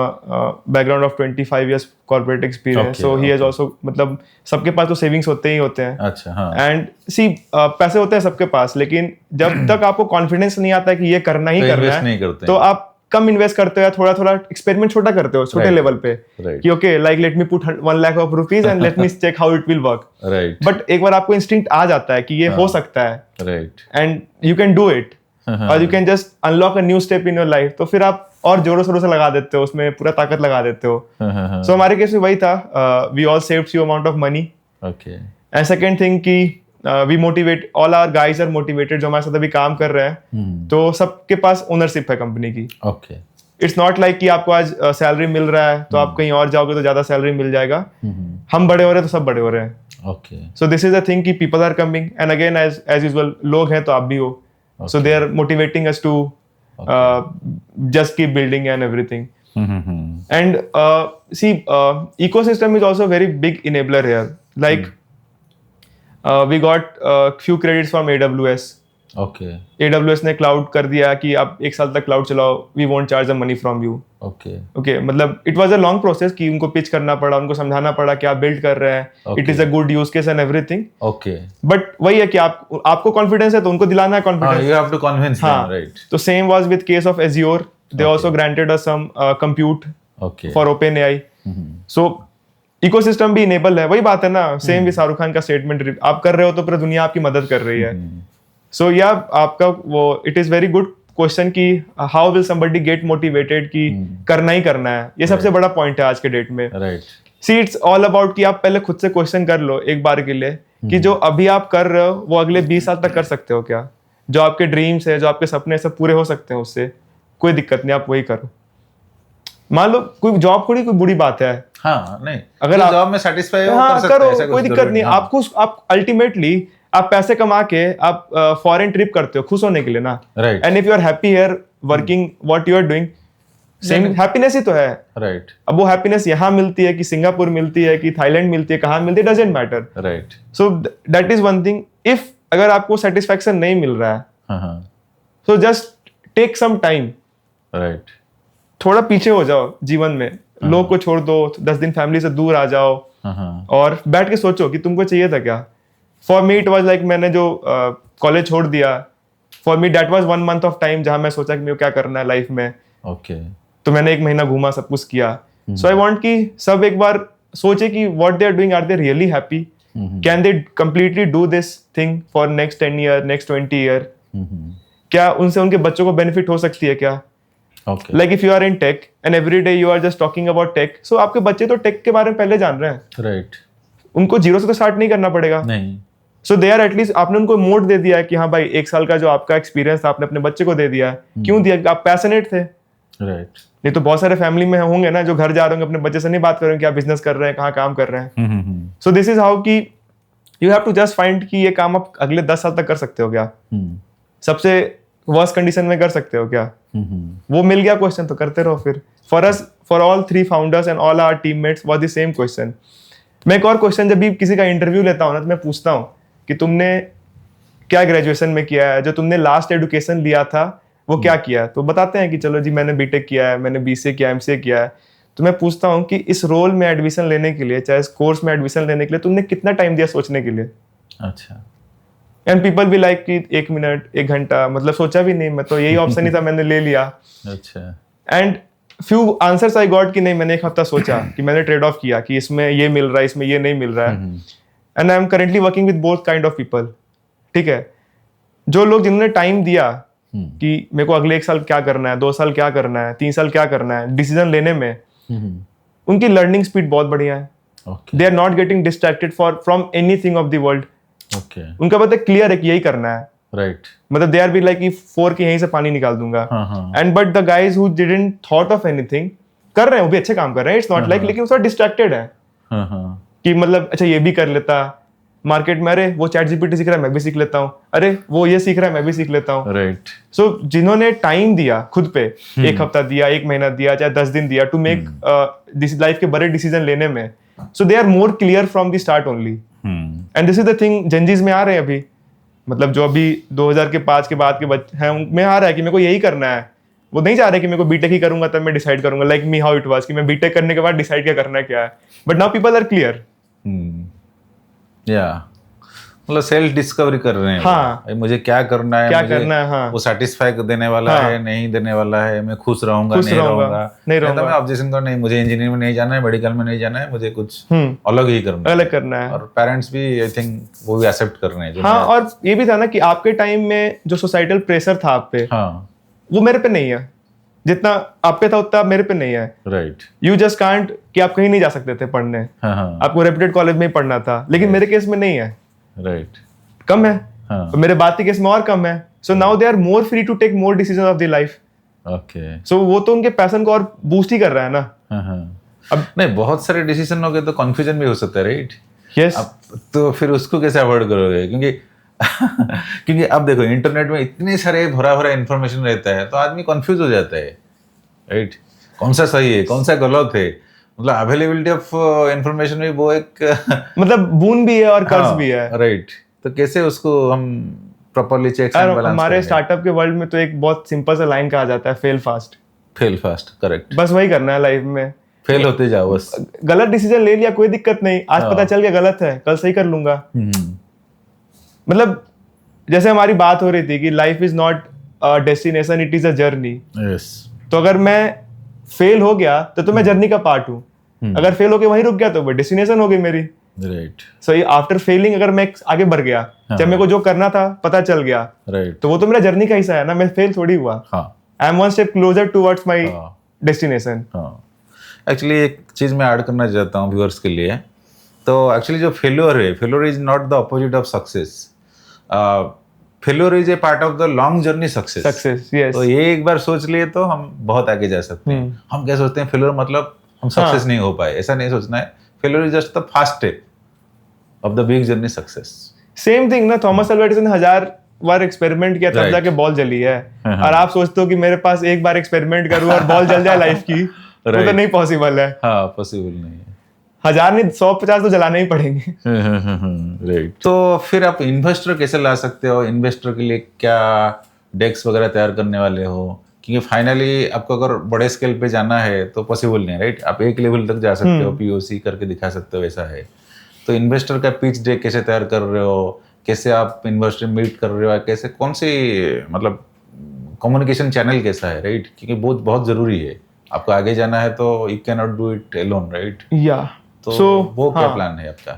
background of 25 years corporate experience. So he has also, मतलब सबके पास तो सेविंग्स होते ही होते हैं. अच्छा, हाँ. And see पैसे होते हैं सबके पास, लेकिन जब तक आपको कॉन्फिडेंस नहीं आता है कि ये करना ही करना है, तो आप कम इन्वेस्ट करते हो, थोड़ा थोड़ा एक्सपेरिमेंट छोटा करते हो, छोटे लेवल पे, कि okay like let me put 1 lakh of rupees and let me check how it will work. But एक बार आपको इंस्टिंक्ट आ जाता है कि ये हो सकता है, and you can do it, और you can just unlock a new step in your life, तो फिर आप और जोरों शोरों से लगा देते हो, उसमें पूरा ताकत लगा देते हो. सो हमारे केस में वही था. We all saved few amount of money. And second thing कि we motivate, all our guys are motivated, जो हमारे साथ अभी काम कर रहे हैं, तो सबके पास ओनरशिप है कंपनी की. इट्स नॉट लाइक कि आपको आज सैलरी मिल रहा है तो आप कहीं और जाओगे तो ज्यादा सैलरी मिल जाएगा. हम बड़े हो रहे हैं तो सब बड़े हो रहे हैं. So this is a thing कि people are coming, and again as usual लोग हैं तो आप भी हो. So they are motivating us to just keep building and everything. And see ecosystem is also a very big enabler here. Like we got few credits from AWS. AWS ने cloud कर दिया कि आप 1 साल तक क्लाउड चलाओ, we won't charge the money from you. मतलब it was a long process कि उनको पिच करना पड़ा, उनको समझाना पड़ा कि आप बिल्ड कर रहे हैं, it is a good use case and everything. But वही है कि आपको कॉन्फिडेंस है तो उनको दिलाना है confidence. You have to convince them, right? तो same was with case of Azure. They also granted us some compute for OpenAI. So ecosystem भी इनेबल है. वही बात है ना, सेम भी शाहरुख खान का स्टेटमेंट, आप कर रहे हो तो पूरी दुनिया आपकी मदद कर रही है. सो या आपका वो it is very good question कि how will somebody get motivated कि करना ही करना है. ये सबसे बड़ा पॉइंट है आज के डेट में. सी इट्स ऑल अबाउट कि आप पहले खुद से क्वेश्चन कर लो एक बार के लिए कि जो अभी आप कर रहे हो वो अगले 20 साल तक कर सकते हो क्या? जो आपके ड्रीम्स है, जो आपके सपने सब पूरे हो सकते हैं उससे, कोई दिक्कत नहीं, आप वही करो. मान लो कोई जॉब कोई बुरी बात है, नहीं, अगर आप जॉब में सेटिस्फाई हो कर सकते हैं, कोई दिक्कत नहीं. आपको आप अल्टीमेटली आप पैसे कमा के आप फॉरेन ट्रिप करते हो खुश होने के लिए ना, and if you are happy here working what you are doing, same happiness ही तो है, राइट? अब वो हैप्पीनेस यहाँ मिलती है कि सिंगापुर मिलती है कि थाईलैंड मिलती है, कहाँ मिलती है, doesn't matter, right? So that is one thing. If अगर आपको सेटिस्फैक्शन नहीं मिल रहा है, so just take some time, right? थोड़ा पीछे हो जाओ जीवन में, लोग को छोड़ दो, 10 दिन फैमिली से दूर आ जाओ और बैठ के सोचो कि तुमको चाहिए था क्या. For me it was like मैंने जो कॉलेज छोड़ दिया, for me that was 1 month of time जहां मैं सोचा कि मेरे को क्या करना है लाइफ में. तो मैंने 1 महीना घूमा, सब कुछ किया. सो आई वांट कि सब एक बार सोचे कि what they are doing, are they really happy, can they completely do this thing for next 10 year, next 20 year? क्या उनसे उनके बच्चों को बेनिफिट हो सकती है क्या? Like if you are in tech and every day you are just talking about tech, so आपके बच्चे तो टेक के बारे में पहले जान रहे हैं, राइट? उनको जीरो से तो स्टार्ट नहीं करना पड़ेगा। नहीं। सो दे आर एटलीस्ट, आपने उनको मोड दे दिया है कि हाँ भाई 1 साल का जो आपका एक्सपीरियंस था आपने अपने बच्चे को दे दिया है। क्यों दिया? आप पैशनेट थे। राइट। नहीं तो बहुत सारे फैमिली में होंगे ना जो घर जा रहे होंगे, अपने बच्चे से नहीं बात करेंगे क्या बिजनेस कर रहे हैं, कहाँ काम कर रहे हैं। सो दिस इज हाउ कि you have to just find कि ये काम आप अगले 10 साल तक कर सकते हो क्या, सबसे वर्स्ट कंडीशन में कर सकते हो क्या। वो मिल गया क्वेश्चन तो करते रहो फिर। For us, for all 3 founders and all our teammates was the same question. मैं एक और क्वेश्चन जब भी किसी का इंटरव्यू लेता हूँ ना, तो मैं पूछता हूँ कि तुमने क्या ग्रेजुएशन में किया है, जो तुमने लास्ट एजुकेशन लिया था वो क्या किया है? तो बताते हैं कि चलो जी मैंने बीटेक किया है, मैंने बीसीए किया, एमसीए किया है। तो मैं पूछता हूँ कि इस रोल में एडमिशन लेने के लिए, चाहे इस कोर्स में एडमिशन लेने के लिए तुमने कितना टाइम दिया सोचने के लिए? अच्छा। एंड पीपल भी लाइक कि 1 मिनट, 1 घंटा, मतलब सोचा भी नहीं, मैं तो यही ऑप्शन ही था, मैंने ले लिया। अच्छा। And few answers I got कि नहीं, मैंने 1 हफ्ता सोचा कि मैंने ट्रेड ऑफ किया कि इसमें ये मिल रहा है, इसमें ये नहीं मिल रहा है। And I am currently working with both kind of people. ठीक है, जो लोग जिन्होंने टाइम दिया कि मेरे को अगले 1 साल क्या करना है, 2 साल क्या करना है, 3 साल क्या करना है, डिसीजन लेने में उनकी लर्निंग स्पीड बहुत बढ़िया है। They are not getting distracted from anything of the world. उनका मतलब क्लियर है कि यही करना है, राइट? मतलब दे आर बी लाइक 4 की यहीं से पानी निकाल दूंगा। And but the guys who didn't thought of anything कर रहे हैं, वो भी अच्छे काम कर रहे हैं, इट्स नॉट लाइक, लेकिन वो थोड़ा डिस्ट्रैक्टेड है कि मतलब अच्छा ये भी कर लेता मार्केट में, अरे वो चैट जीपीटी सीख रहा है मैं भी सीख लेता हूँ, अरे वो ये सीख रहा है मैं भी सीख लेता हूँ। राइट। सो जिन्होंने टाइम दिया खुद पे, 1 हफ्ता दिया, 1 महीना दिया, चाहे 10 दिन दिया, टू मेक दिस लाइफ के बड़े डिसीजन लेने में, so they are more clear from the start only. And this is the thing Gen Zs में आ रहे हैं अभी, मतलब जो अभी 2005 के बाद के बच्चे हैं उनमें आ रहा है कि मेरे को यही करना है। वो नहीं चाह रहे कि मेरे को बीटेक ही करूंगा तब मैं डिसाइड करूंगा, like me how it was कि मैं बीटेक करने के बाद डिसाइड क्या करना है क्या है। But now people are clear. या मतलब सेल्फ डिस्कवरी कर रहे हैं। हाँ, मुझे क्या करना है, क्या करना है। हाँ, वो सेटिस्फाई देने वाला है, नहीं देने वाला है, मैं खुश रहूंगा, नहीं रहूंगा। मैं ऑब्जेक्शन का नहीं, मुझे इंजीनियरिंग में नहीं जाना है, मेडिकल में नहीं जाना है, मुझे कुछ अलग ही करना है। और पेरेंट्स भी आई थिंक वो भी एक्सेप्ट कर रहे हैं। हाँ, और ये भी था ना कि आपके टाइम में जो सोसाइटल प्रेशर था आप पे, वो मेरे पे नहीं है, जितना आप पे था उतना मेरे पे नहीं है। राइट। यू जस्ट कांट कि आप कहीं नहीं जा सकते थे पढ़ने, आपको रेप्यूटेड कॉलेज में ही पढ़ना था, लेकिन मेरे केस में नहीं है। राइट। कम है। तो मेरे बात के केस में और कम है। So now they are more free to take more decision of the life. Okay. So वो तो उनके पैशन को और बूस्ट ही कर रहा है ना। अब नहीं, बहुत सारे डिसीजन हो गए तो कंफ्यूजन भी हो सकता है, राइट? यस। तो फिर उसको कैसे अवॉइड करोगे? क्योंकि अब देखो इंटरनेट में इतने सारे भरा इन्फॉर्मेशन रहता है तो आदमी कंफ्यूज हो जाता है, राइट? कौन सा सही है, कौन सा गलत है, मतलब अवेलेबिलिटी ऑफ इंफॉर्मेशन भी वो एक मतलब बून भी है और कर्ज भी है, राइट? तो कैसे उसको हम प्रॉपर्ली चेक एंड बैलेंस? हमारे स्टार्टअप के वर्ल्ड में तो एक बहुत सिंपल सा लाइन कहा जाता है, fail fast. Fail fast, correct. बस वही करना है लाइफ में, फेल होते जाओ बस। गलत डिसीजन ले लिया कोई दिक्कत नहीं, आज पता चल गया गलत है, कल सही कर लूंगा। मतलब जैसे हमारी बात हो रही थी कि life is not a destination, it is a journey. Yes. तो अगर मैं फेल हो गया तो मैं जर्नी का पार्ट हूँ, अगर फेल होके वहीं रुक गया तो वो डेस्टिनेशन हो गई मेरी। राइट। सो आफ्टर फेलिंग अगर मैं आगे बढ़ गया, जब मेरे को जो करना था पता चल गया, राइट, तो वो तो मेरा जर्नी का हिस्सा है ना, मैं फेल थोड़ी हुआ। I am one step closer towards my destination. Actually एक चीज मैं ऐड करना चाहता हूँ व्यूअर्स के लिए। तो एक्चुअली जो फेल्योर है, failure is not the opposite of success. Failure is a part of the long journey success. Yes. तो ये एक बार सोच लिए तो हम बहुत आगे जा सकते हैं। हम क्या सोचते हैं, फेल्योर मतलब हम सक्सेस नहीं हो पाए, ऐसा नहीं सोचना है। Failure is just the first step of the big journey success. Same thing ना, थॉमस अल्वा एडिसन 1000 बार एक्सपेरिमेंट किया तब जाके बॉल जली है। और आप सोचते हो कि मेरे पास एक बार एक्सपेरिमेंट करूं और बॉल जल जाए लाइफ की, वो तो नहीं पॉसिबल है। हाँ, पॉसिबल नहीं है। 1000 नहीं 150 तो जलाने ही पड़ेंगे। राइट। तो फिर आप इन्वेस्टर कैसे ला सकते हो? इन्वेस्टर के लिए क्या डेक्स वगैरह तैयार करने वाले हो? क्योंकि फाइनली आपको अगर बड़े स्केल पे जाना है तो पॉसिबल नहीं है, राइट? आप एक लेवल तक जा सकते हो, पीओसी करके दिखा सकते हो, ऐसा है। तो इन्वेस्टर का पिच डेक कैसे तैयार कर रहे हो, कैसे आप इन्वेस्टर मीट कर रहे हो, कैसे कौन सी मतलब कम्युनिकेशन चैनल कैसा है, राइट? क्योंकि बहुत जरूरी है। आपको आगे जाना है तो you can not do it alone, right? या तो वो क्या प्लान है आपका?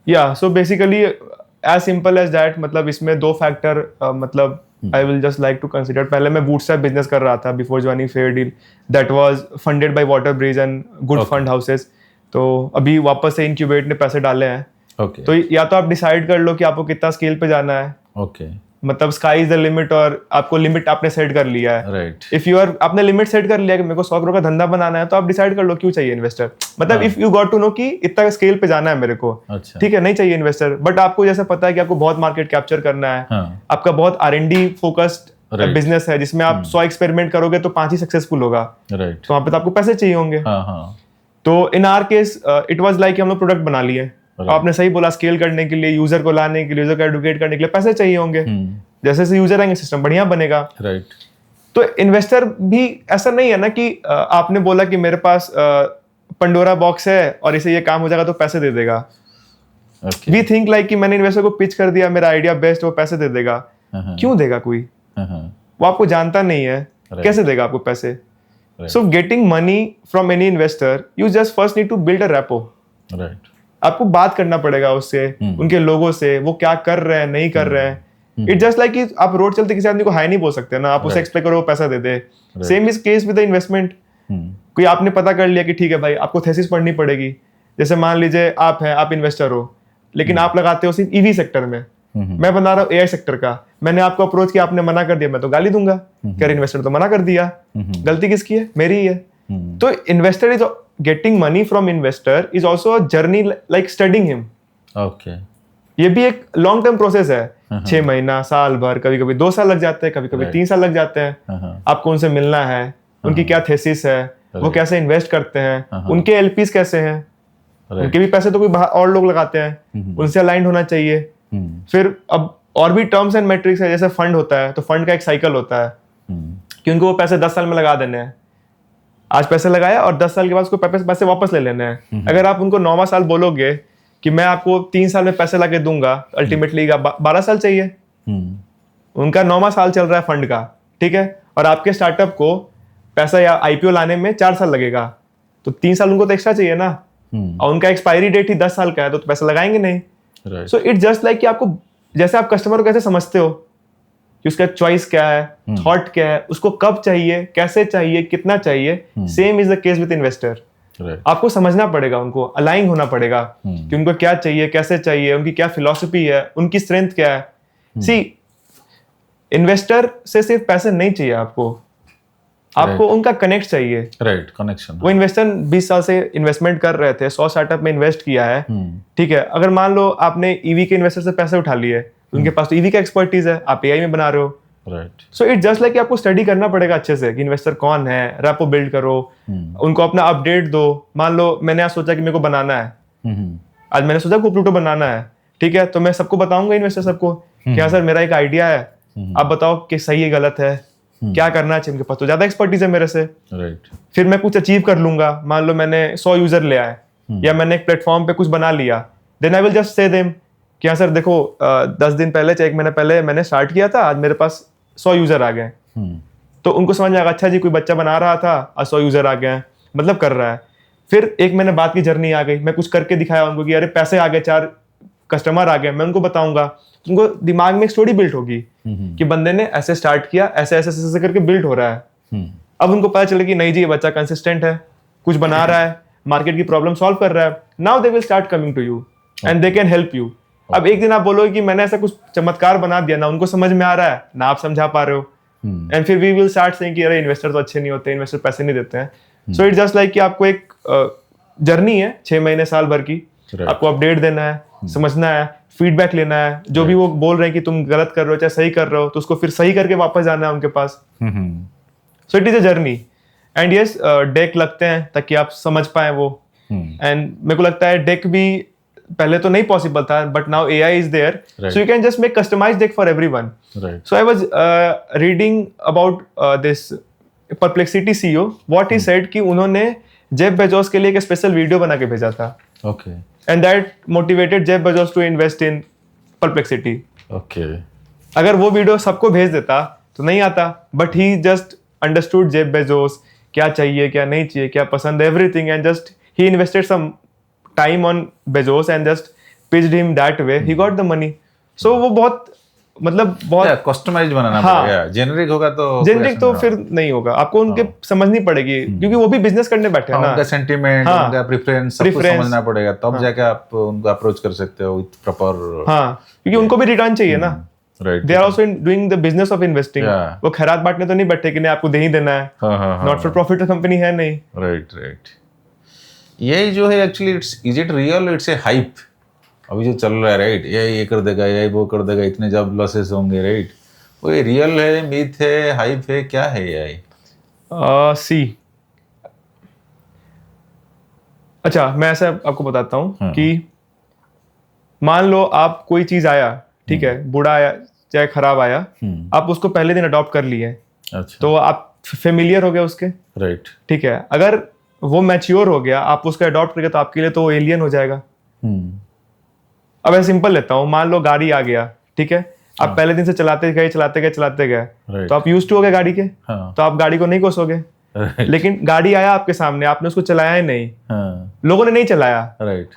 या so basically as simple as that, मतलब इसमें दो फैक्टर मतलब I will just like to consider. पहले मैं बूटस्ट्रैप बिजनेस कर रहा था before joining Fair Deal, that was funded by Water Bridge and good fund houses. तो अभी वापस से इनक्यूबेट ने पैसे डाले हैं. Okay. तो या तो आप डिसाइड कर लो कि आपको कितना स्केल पे जाना है. Okay. मतलब स्काई इज द लिमिट, और आपको लिमिट आपने सेट कर लिया है. Right. इफ यू आर, आपने लिमिट सेट कर लिया कि मेरे को 100 करोड़ का धंधा बनाना है, तो आप डिसाइड कर लो क्यों चाहिए इन्वेस्टर. मतलब if you got to know कि इतना स्केल पे जाना है मेरे को, अच्छा. ठीक है, नहीं चाहिए इन्वेस्टर. बट आपको जैसा पता है कि आपको बहुत मार्केट कैप्चर करना है, हाँ. आपका बहुत R&D फोकस्ड बिजनेस है जिसमें आप 100 एक्सपेरिमेंट करोगे तो 5 ही सक्सेसफुल होगा. Right. तो वहां पे तो आपको पैसे चाहिए होंगे. हाँ हाँ. तो in our case it was like हम लोग प्रोडक्ट बना लिए. आपने सही बोला, स्केल करने के लिए, यूजर को लाने के लिए, यूजर को एडुकेट करने के लिए पैसे चाहिए होंगे. जैसे जैसे यूजर आएंगे सिस्टम बढ़िया बनेगा. राइट. तो इन्वेस्टर भी ऐसा नहीं है ना कि आपने बोला कि मेरे पास पंडोरा बॉक्स है और इसे ये काम हो जाएगा तो पैसे दे देगा. वी थिंक लाइक कि मैंने इन्वेस्टर को पिच कर दिया, मेरा आइडिया बेस्ट, वो पैसे दे देगा. क्यों देगा कोई? वो आपको जानता नहीं है, कैसे देगा आपको पैसे? So getting money from any investor, you just first need to build a repo. Right. आपको बात करना पड़ेगा उससे, उनके लोगों से, वो क्या कर रहे हैं, नहीं कर रहे हैं. इट जस्ट लाइक कि आप रोड चलते किसी आदमी को हाई नहीं बोल सकते ना, आप उसे एक्सपेक्ट करो पैसा दे दे. Same is case with the investment. कोई आपने पता कर लिया कि ठीक है भाई आपको थेसिस पढ़नी पड़ेगी. जैसे मान लीजिए आप हैं, आप इन्वेस्टर हो, लेकिन आप लगाते हो सिर्फ ईवी सेक्टर में, मैं बना रहा हूँ AI सेक्टर का. मैंने आपको अप्रोच किया, आपने मना कर दिया, मैं तो गाली दूंगा कि इन्वेस्टर तो मना कर दिया. गलती किसकी है? मेरी ही है. तो investor is getting money from investor is also a journey like studying him. Okay. ये भी एक लॉन्ग टर्म प्रोसेस है. 6 महीना, साल भर, कभी कभी 2 साल लग जाते हैं, कभी कभी 3 साल लग जाते हैं. आपको उनसे मिलना है, उनकी क्या थेसिस है, वो कैसे इन्वेस्ट करते हैं, उनके LPs कैसे हैं, उनके भी पैसे तो कोई और लोग लगाते हैं, उनसे अलाइंड होना चाहिए. फिर अब और भी टर्म्स एंड मैट्रिक्स है. जैसे फंड होता है तो फंड का एक साइकिल होता है कि उनको वो पैसे 10 साल में लगा देने हैं. आज पैसे लगाया और 10 साल के बाद उसको पैसे वापस ले लेने हैं. अगर आप उनको 9वां साल बोलोगे कि मैं आपको 3 साल में पैसे ला के दूंगा, अल्टीमेटली 12 साल चाहिए. उनका 9वां साल चल रहा है फंड का, ठीक है, और आपके स्टार्टअप को पैसा या IPO लाने में 4 साल लगेगा, तो 3 साल उनको तो एक्स्ट्रा चाहिए ना. और उनका एक्सपायरी डेट ही 10 साल का है, तो पैसा लगाएंगे नहीं. सो इट जस्ट लाइक कि आपको, जैसे आप कस्टमर को कैसे समझते हो कि उसका चॉइस क्या है, थॉट क्या है, उसको कब चाहिए, कैसे चाहिए, कितना चाहिए, same is the case with investor. आपको समझना पड़ेगा, उनको अलाइन होना पड़ेगा कि उनको क्या चाहिए, कैसे चाहिए, उनकी क्या फिलॉसफी है, उनकी स्ट्रेंथ क्या है. सी, इन्वेस्टर से सिर्फ पैसे नहीं चाहिए आपको उनका कनेक्ट चाहिए. Right, connection. वो इन्वेस्टर 20 साल से इन्वेस्टमेंट कर रहे थे, 100 स्टार्टअप में इन्वेस्ट किया है, ठीक है. अगर मान लो आपने EV के इन्वेस्टर से पैसे उठा लिए, उनके पास तो EV का एक्सपर्टीज है, आप AI में बना रहे हो. Right. So it just like आपको स्टडी करना पड़ेगा अच्छे से कि इन्वेस्टर कौन है, रैपो बिल्ड करो, उनको अपना अपडेट दो. मान लो मैंने आज सोचा कि मेरे को बनाना है, आज मैंने सोचा को प्लूटो बनाना है, ठीक है, तो मैं सबको बताऊंगा, इन्वेस्टर सबको, कि हाँ सर मेरा एक आइडिया है, आप बताओ कि सही है गलत है, क्या करना चाहिए. उनके पास तो ज्यादा एक्सपर्टीज है मेरे से. राइट. फिर मैं कुछ अचीव कर लूंगा. मान लो मैंने 100 यूजर ले आए, या मैंने एक प्लेटफॉर्म पे कुछ बना लिया, then I will just say them कि हाँ सर देखो 10 दिन पहले, 1 महीना पहले मैंने स्टार्ट किया था, आज मेरे पास 100 यूजर आ गए. तो उनको समझ में आएगा, अच्छा जी कोई बच्चा बना रहा था, आज 100 यूजर आ गए, मतलब कर रहा है. फिर 1 महीने बाद की जर्नी आ गई, मैं कुछ करके दिखाया उनको कि अरे पैसे आ गए, 4 कस्टमर आ गए, मैं उनको बताऊंगा. उनको दिमाग में एक स्टोरी बिल्ड होगी कि बंदे ने ऐसे स्टार्ट किया, ऐसे ऐसे ऐसे करके बिल्ड हो रहा है. अब उनको पता चले कि नहीं जी ये बच्चा कंसिस्टेंट है, कुछ बना रहा है, मार्केट की प्रॉब्लम सॉल्व कर रहा है. Now they will start coming to you and they can help you. अब एक दिन आप बोलोगे कि मैंने ऐसा कुछ चमत्कार बना दिया, ना उनको समझ में आ रहा है, ना आप समझा पा रहे हो, एंड फिर वी विल स्टार्ट सेइंग कि अरे इन्वेस्टर तो अच्छे नहीं होते, इन्वेस्टर पैसे नहीं देते हैं. सो इट जस्ट लाइक कि आपको एक जर्नी है 6 महीने साल भर की. आपको अपडेट देना है, समझना है, फीडबैक लेना है. जो भी वो बोल रहे हैं कि तुम गलत कर रहे हो चाहे सही कर रहे हो, तो उसको फिर सही करके वापस जाना है उनके पास. So it is a journey. And yes, deck लगते हैं ताकि आप समझ पाए वो. एंड मेरे को लगता है डेक भी पहले तो नहीं पॉसिबल था, but now AI is there, so you can just make customize deck for everyone. So I was reading about this Perplexity CEO, what he said कि उन्होंने जेफ बेजोस के लिए एक स्पेशल वीडियो बना के भेजा था. Okay. And that motivated Jeff Bezos to invest in Perplexity. Okay. अगर वो वीडियो सबको भेज देता तो नहीं आता, but he just understood Jeff Bezos, क्या चाहिए, क्या नहीं चाहिए, क्या पसंद है, everything, and just he invested some time on Bezos and just pitched him that way, he got the money. So वो बहुत मतलब बहुत कस्टमाइज बनाना पड़ेगा, जेनरिक होगा तो जेनरिक तो फिर नहीं होगा, आपको उनके समझनी पड़ेगी क्योंकि वो भी बिजनेस करने बैठे हैं ना, उनका सेंटीमेंट, उनका प्रेफरेंस सब कुछ समझना पड़ेगा, तब जाके आप उनको अप्रोच कर सकते हो विद प्रॉपर। हाँ, क्योंकि उनको भी रिटर्न चाहिए ना, right, they are also doing the business of investing. वो खैरात बांटने तो नहीं बैठे कि नहीं आपको दे ही देना है, नॉट फॉर प्रॉफिट कंपनी है नहीं। राइट राइट, यही जो है actually is it real, it's a hype अभी जो चल रहा है, राइट, ये कर देगा, ये वो कर देगा, इतने जब लॉसेस होंगे, राइट, वो ये रियल है, मिथ है, हाइप है, क्या है ये? सी अच्छा, मैं ऐसा आपको बताता हूँ कि मान लो आप कोई चीज आया, ठीक है, बुरा आया चाहे खराब आया, आप उसको पहले दिन अडॉप्ट कर लिए, अच्छा, तो आप फेमिलियर हो गए उसके, राइट, ठीक है। अगर वो मैच्योर हो गया, आप उसको अडॉप्ट कर गए, तो आपके लिए तो एलियन हो जाएगा। अब मैं सिंपल लेता हूँ, मान लो गाड़ी आ गया, ठीक है, आप पहले दिन से चलाते गए, तो आप यूज्ड टू हो गए गाड़ी के, तो आप गाड़ी को नहीं कोसोगे। लेकिन गाड़ी आया आपके सामने, आपने उसको चलाया ही नहीं, लोगों ने नहीं चलाया,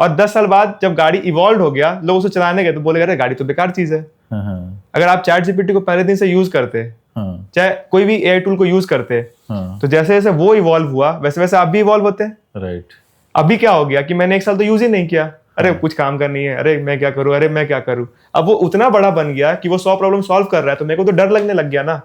और 10 साल बाद जब गाड़ी इवॉल्व हो गया, लोग उसको चलाने गए तो बोले अरे गाड़ी तो बेकार चीज है। अगर आप चैट जीपीटी को पहले दिन से यूज करते, चाहे कोई भी एआई टूल को यूज करते, तो जैसे जैसे वो इवॉल्व हुआ वैसे वैसे आप भी इवॉल्व होते। राइट, अभी क्या हो गया कि मैंने 1 साल तो यूज ही नहीं किया, अरे कुछ काम करनी है, अरे मैं क्या करूं, अब वो उतना बड़ा बन गया कि वो 100 प्रॉब्लम सॉल्व कर रहा है, तो मेरे को तो डर लगने लग गया ना।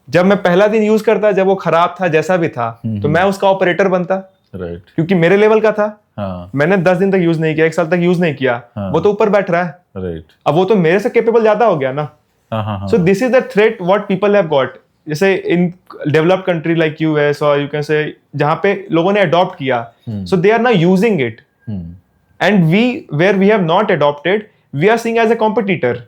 जब मैं पहला दिन यूज करता, जब वो खराब था जैसा भी था, तो मैं उसका ऑपरेटर बनता, राइट, क्योंकि मेरे लेवल का था। मैंने 10 दिन तक यूज नहीं किया, 1 साल तक यूज नहीं किया, वो तो ऊपर बैठ रहा है, राइट, अब वो तो मेरे से कैपेबल ज्यादा हो गया ना। So this is the threat what people have got, जैसे in developed country like US और यू कैन से, जहां पे लोगों ने अडॉप्ट किया, so they are now using it, and we where we have not adopted, we are seeing as a competitor,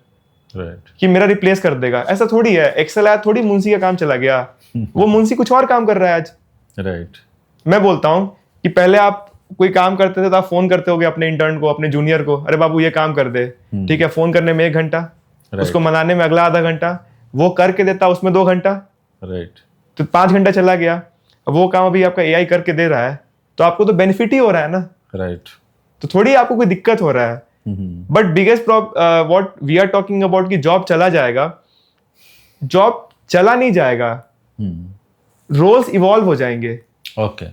right, कि मेरा replace कर देगा। ऐसा थोड़ी है, एक्सेल आया थोड़ी मुंशी का काम चला गया, वो मुंशी कुछ और काम कर रहा है आज। राइट, मैं बोलता हूँ कि पहले आप कोई काम करते थे तो आप फोन करते होगे अपने इंटर्न को, अपने जूनियर को, अरे बाबू ये काम कर दे, ठीक है, फोन करने में 1 घंटा, उसको मनाने में अगला आधा घंटा, वो करके देता उसमें 2 घंटा, राइट, तो 5 घंटा चला गया। अब वो काम अभी आपका एआई करके दे रहा है, तो आपको तो बेनिफिट ही हो रहा है ना, राइट, तो थोड़ी आपको कोई दिक्कत हो रहा है। But biggest what we are talking about कि जॉब चला जाएगा, जॉब चला नहीं जाएगा, रोल्स इवॉल्व हो जाएंगे। ओके,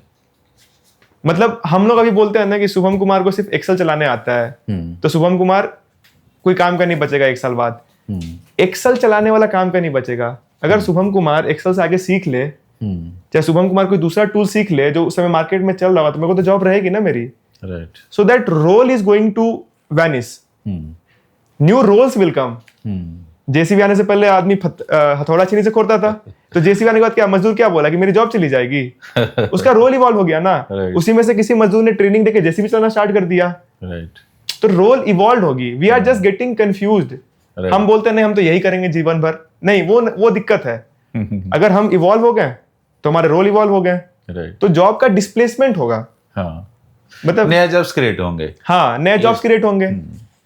मतलब हम लोग अभी बोलते हैं ना कि शुभम कुमार को सिर्फ एक्सेल चलाने आता है, तो शुभम कुमार कोई काम का नहीं बचेगा 1 साल बाद, एक्सेल चलाने वाला काम का नहीं बचेगा। अगर शुभम कुमार एक्सेल से आगे सीख ले, चाहे शुभम कुमार कोई दूसरा टूल सीख ले जो उस समय मार्केट में चल रहा होगा, तो मेरे को तो जॉब रहेगी ना मेरी, right, so that role is going to vanish, new roles will come. JCB आने से पहले आदमी हथौड़ा छीनी से खोदता था, तो जेसीबी आने के बाद क्या मजदूर क्या बोला कि मेरी जॉब चली जाएगी, उसका रोल इवॉल्व हो गया ना, उसी में से किसी मजदूर ने ट्रेनिंग देके जेसीबी चलाना स्टार्ट कर दिया, राइट, तो रोल इवॉल्व होगी। We are just getting confused. हम बोलते नहीं हम तो यही करेंगे जीवन भर, नहीं, वो दिक्कत है। अगर हम इवॉल्व हो गए तो हमारे रोल इवॉल्व हो गए, तो जॉब का डिस्प्लेसमेंट होगा, मतलब नए जॉब्स क्रिएट होंगे, हाँ, नए जॉब्स क्रिएट होंगे,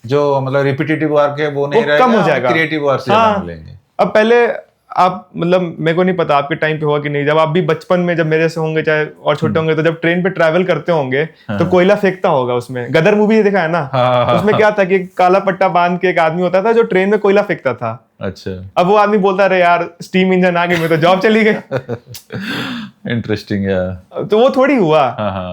जो मतलब रिपीटेटिव वर्क है वो नहीं रहेगा, कम हो जाएगा, क्रिएटिव वर्क से मिलेंगे। अब पहले आप मतलब मेरे को नहीं पता आपके टाइम पे हुआ कि नहीं, जब आप भी बचपन में, जब मेरे से होंगे चाहे और छोटे होंगे, तो जब ट्रेन पे ट्रैवल करते होंगे तो कोयला फेंकता होगा उसमें, गदर मूवी देखा है ना, उसमें क्या था कि काला पट्टा बांध के एक आदमी होता था जो ट्रेन में कोयला फेंकता था। अच्छा, अब वो आदमी बोलता रहे यार स्टीम इंजन आ गई, मेरे तो जॉब चली गई। इंटरेस्टिंग है, तो वो थोड़ी हुआ,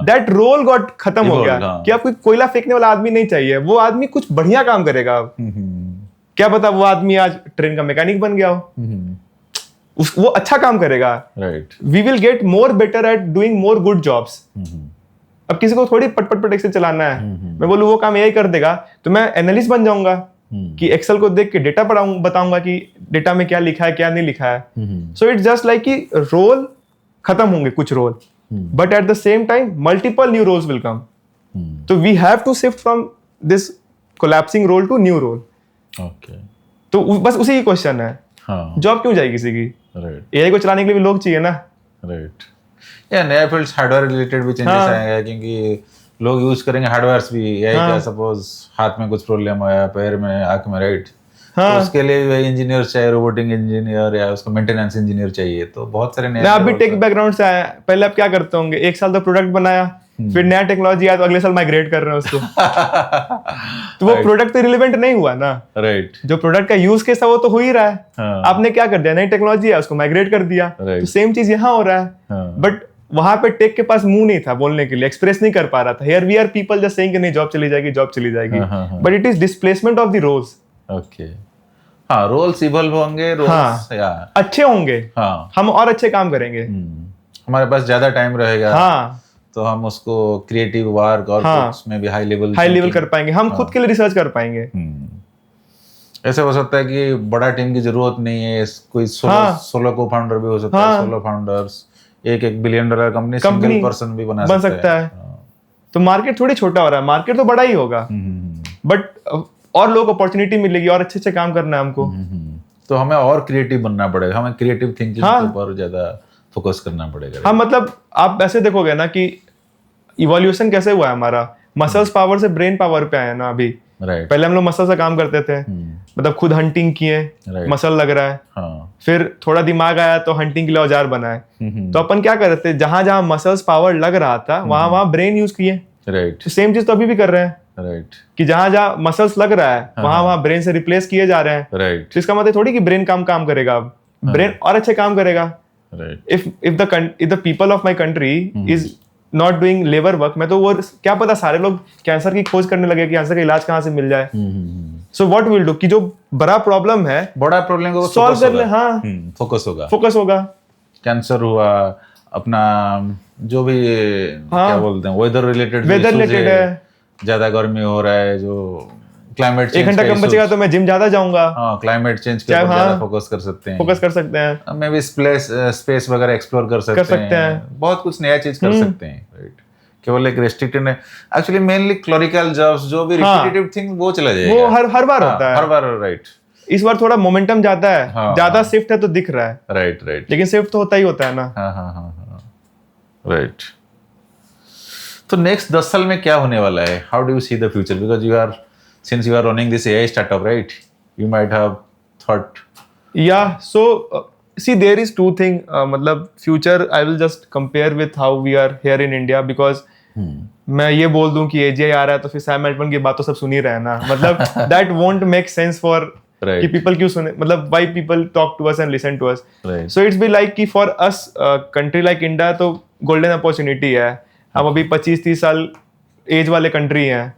दैट रोल गॉट खत्म हो गया कि आपको कोयला फेंकने वाला आदमी नहीं चाहिए, वो आदमी कुछ बढ़िया काम करेगा। अब क्या पता वो आदमी आज ट्रेन का मैकेनिक बन गया हो, वो अच्छा काम करेगा, right, we will get more better at doing more good jobs. अब किसी को थोड़ी पट एक्सेल चलाना है, मैं बोलूँ वो काम एआई कर देगा, तो मैं एनालिस्ट बन जाऊंगा कि एक्सेल को देख के डेटा बताऊंगा कि डेटा में क्या लिखा है क्या नहीं लिखा है। सो इट्स जस्ट लाइक कि रोल खत्म होंगे कुछ role, but at the same time multiple new roles will come, तो we have to shift from this collapsing role to new role. Okay, तो बस उसी की क्वेश्चन है, जॉब क्यों जाएगी किसी की, राइट, एआई को चलाने के लिए भी लोग चाहिए ना, राइट, या नया फील्ड्स हार्डवेयर रिलेटेड भी चेंजेस आएंगे, क्योंकि लोग यूज करेंगे हार्डवेयर्स भी, एआई का सपोज हाथ में कुछ प्रॉब्लम आया, पैर में, आंख में, राइट, हाँ, तो उसके लिए वही इंजीनियर चाहिए, रोबोटिक इंजीनियर या उसको मेंटेनेंस इंजीनियर चाहिए, तो बहुत सारे नए। मैं अभी टेक बैकग्राउंड से आया, पहले आप क्या करते होंगे, एक साल तो प्रोडक्ट बनाया, फिर नया टेक्नोलॉजी आया तो अगले साल माइग्रेट कर रहे हैं उसको। तो वो प्रोडक्ट तो रिलेवेंट नहीं हुआ ना। राइट, जो प्रोडक्ट का यूज केस था वो तो हो ही रहा है। हाँ, आपने क्या कर दिया, नई टेक्नोलॉजी है उसको माइग्रेट कर दिया, तो सेम चीज यहाँ हो रहा है। बट वहां पे टेक के पास मुंह नहीं था बोलने के लिए, एक्सप्रेस नहीं कर पा रहा था। Here we are people just saying कि नहीं जॉब चली जाएगी, जॉब चली जाएगी, but it is displacement of the roles. Okay, हाँ, रोल्स इवॉल्व होंगे, रोल्स या अच्छे होंगे, हाँ, हम और अच्छे काम करेंगे, हमारे पास ज्यादा टाइम रहेगा, हाँ, तो हम उसको क्रिएटिव वर्क और उसमें भी हाई लेवल कर पाएंगे, हम खुद के लिए रिसर्च कर पाएंगे। ऐसे हो सकता है कि बड़ा टीम की जरूरत नहीं है, कोई सोलो को फाउंडर भी हो सकता है, सोलो फाउंडर्स, एक billion dollar company single person भी बन सकता है। तो मार्केट थोड़ी छोटा हो रहा है, मार्केट तो बड़ा ही होगा, बट और लोग अपॉर्चुनिटी मिलेगी और अच्छे अच्छे काम करना है हमको। तो हमें और क्रिएटिव बनना पड़ेगा, हमें क्रिएटिव थिंकिंग के ऊपर ज्यादा फोकस करना पड़ेगा। हाँ, मतलब आप ऐसे देखोगे ना कि इवोल्यूशन कैसे हुआ है हमारा, मसल्स पावर से ब्रेन पावर पे आया ना अभी। पहले हम लोग मसल से काम करते थे, मतलब खुद हंटिंग किए, मसल लग रहा है, फिर थोड़ा दिमाग आया तो हंटिंग के लिए औजार बनाए। तो अपन क्या कर रहे थे, जहां जहां मसल्स पावर लग रहा था वहां वहां ब्रेन यूज किए। तो सेम चीज तो अभी भी कर रहे हैं, कि जहां जहां मसल्स लग रहा है वहां वहां ब्रेन से रिप्लेस किए जा रहे हैं। तो इसका मतलब थोड़ी कि ब्रेन काम करेगा, अब ब्रेन और अच्छे काम करेगा। If the people of my country is not doing labour work, मैं तो वो क्या पता सारे लोग कैंसर की खोज करने लगे कि कैंसर का इलाज कहाँ से मिल जाए। सो व्हाट विल डू, कि जो बड़ा प्रॉब्लम को सॉल्व कर ले, हाँ, फोकस होगा। कैंसर हुआ, अपना जो भी क्या बोलते हैं वेदर रिलेटेड है, ज्यादा गर्मी हो रहा है, जो क्लाइमेट चेंज, 1 घंटा कम बचेगा तो मैं जिम ज्यादा जाऊंगा। हाँ, क्लाइमेट चेंज के ऊपर ज्यादा फोकस कर सकते हैं। मे भी स्पेस वगैरह एक्सप्लोर कर सकते हैं, बहुत कुछ नया चीज कर सकते हैं। राइट, केवल एक रेस्ट्रिक्टेड है एक्चुअली, मेनली क्लरिकल जॉब्स, जो भी रिपीटेटिव थिंग वो चला जाएगा, वो हर बार होता है, हर बार। राइट, इस बार थोड़ा मोमेंटम ज्यादा है, ज्यादा शिफ्ट है तो दिख रहा है। राइट, लेकिन शिफ्ट तो होता ही होता है ना। हाँ, राइट। तो नेक्स्ट 10 साल में क्या होने वाला है? How do you see the future? Because since you are running this AI startup, right? You might have thought. Yeah, so see, there is two thing. मतलब future, I will just compare with how we are here in India, because मैं ये बोल दूं कि AGI आ रहा है तो फिर सैम अल्टमैन की बात तो सब सुन ही रहे हैं ना, मतलब that won't make sense for कि people क्यों सुने, मतलब why people talk to us and listen to us. So it's be like कि for us country like India तो golden opportunity है। हम अभी 25-30 साल एज वाले कंट्री हैं,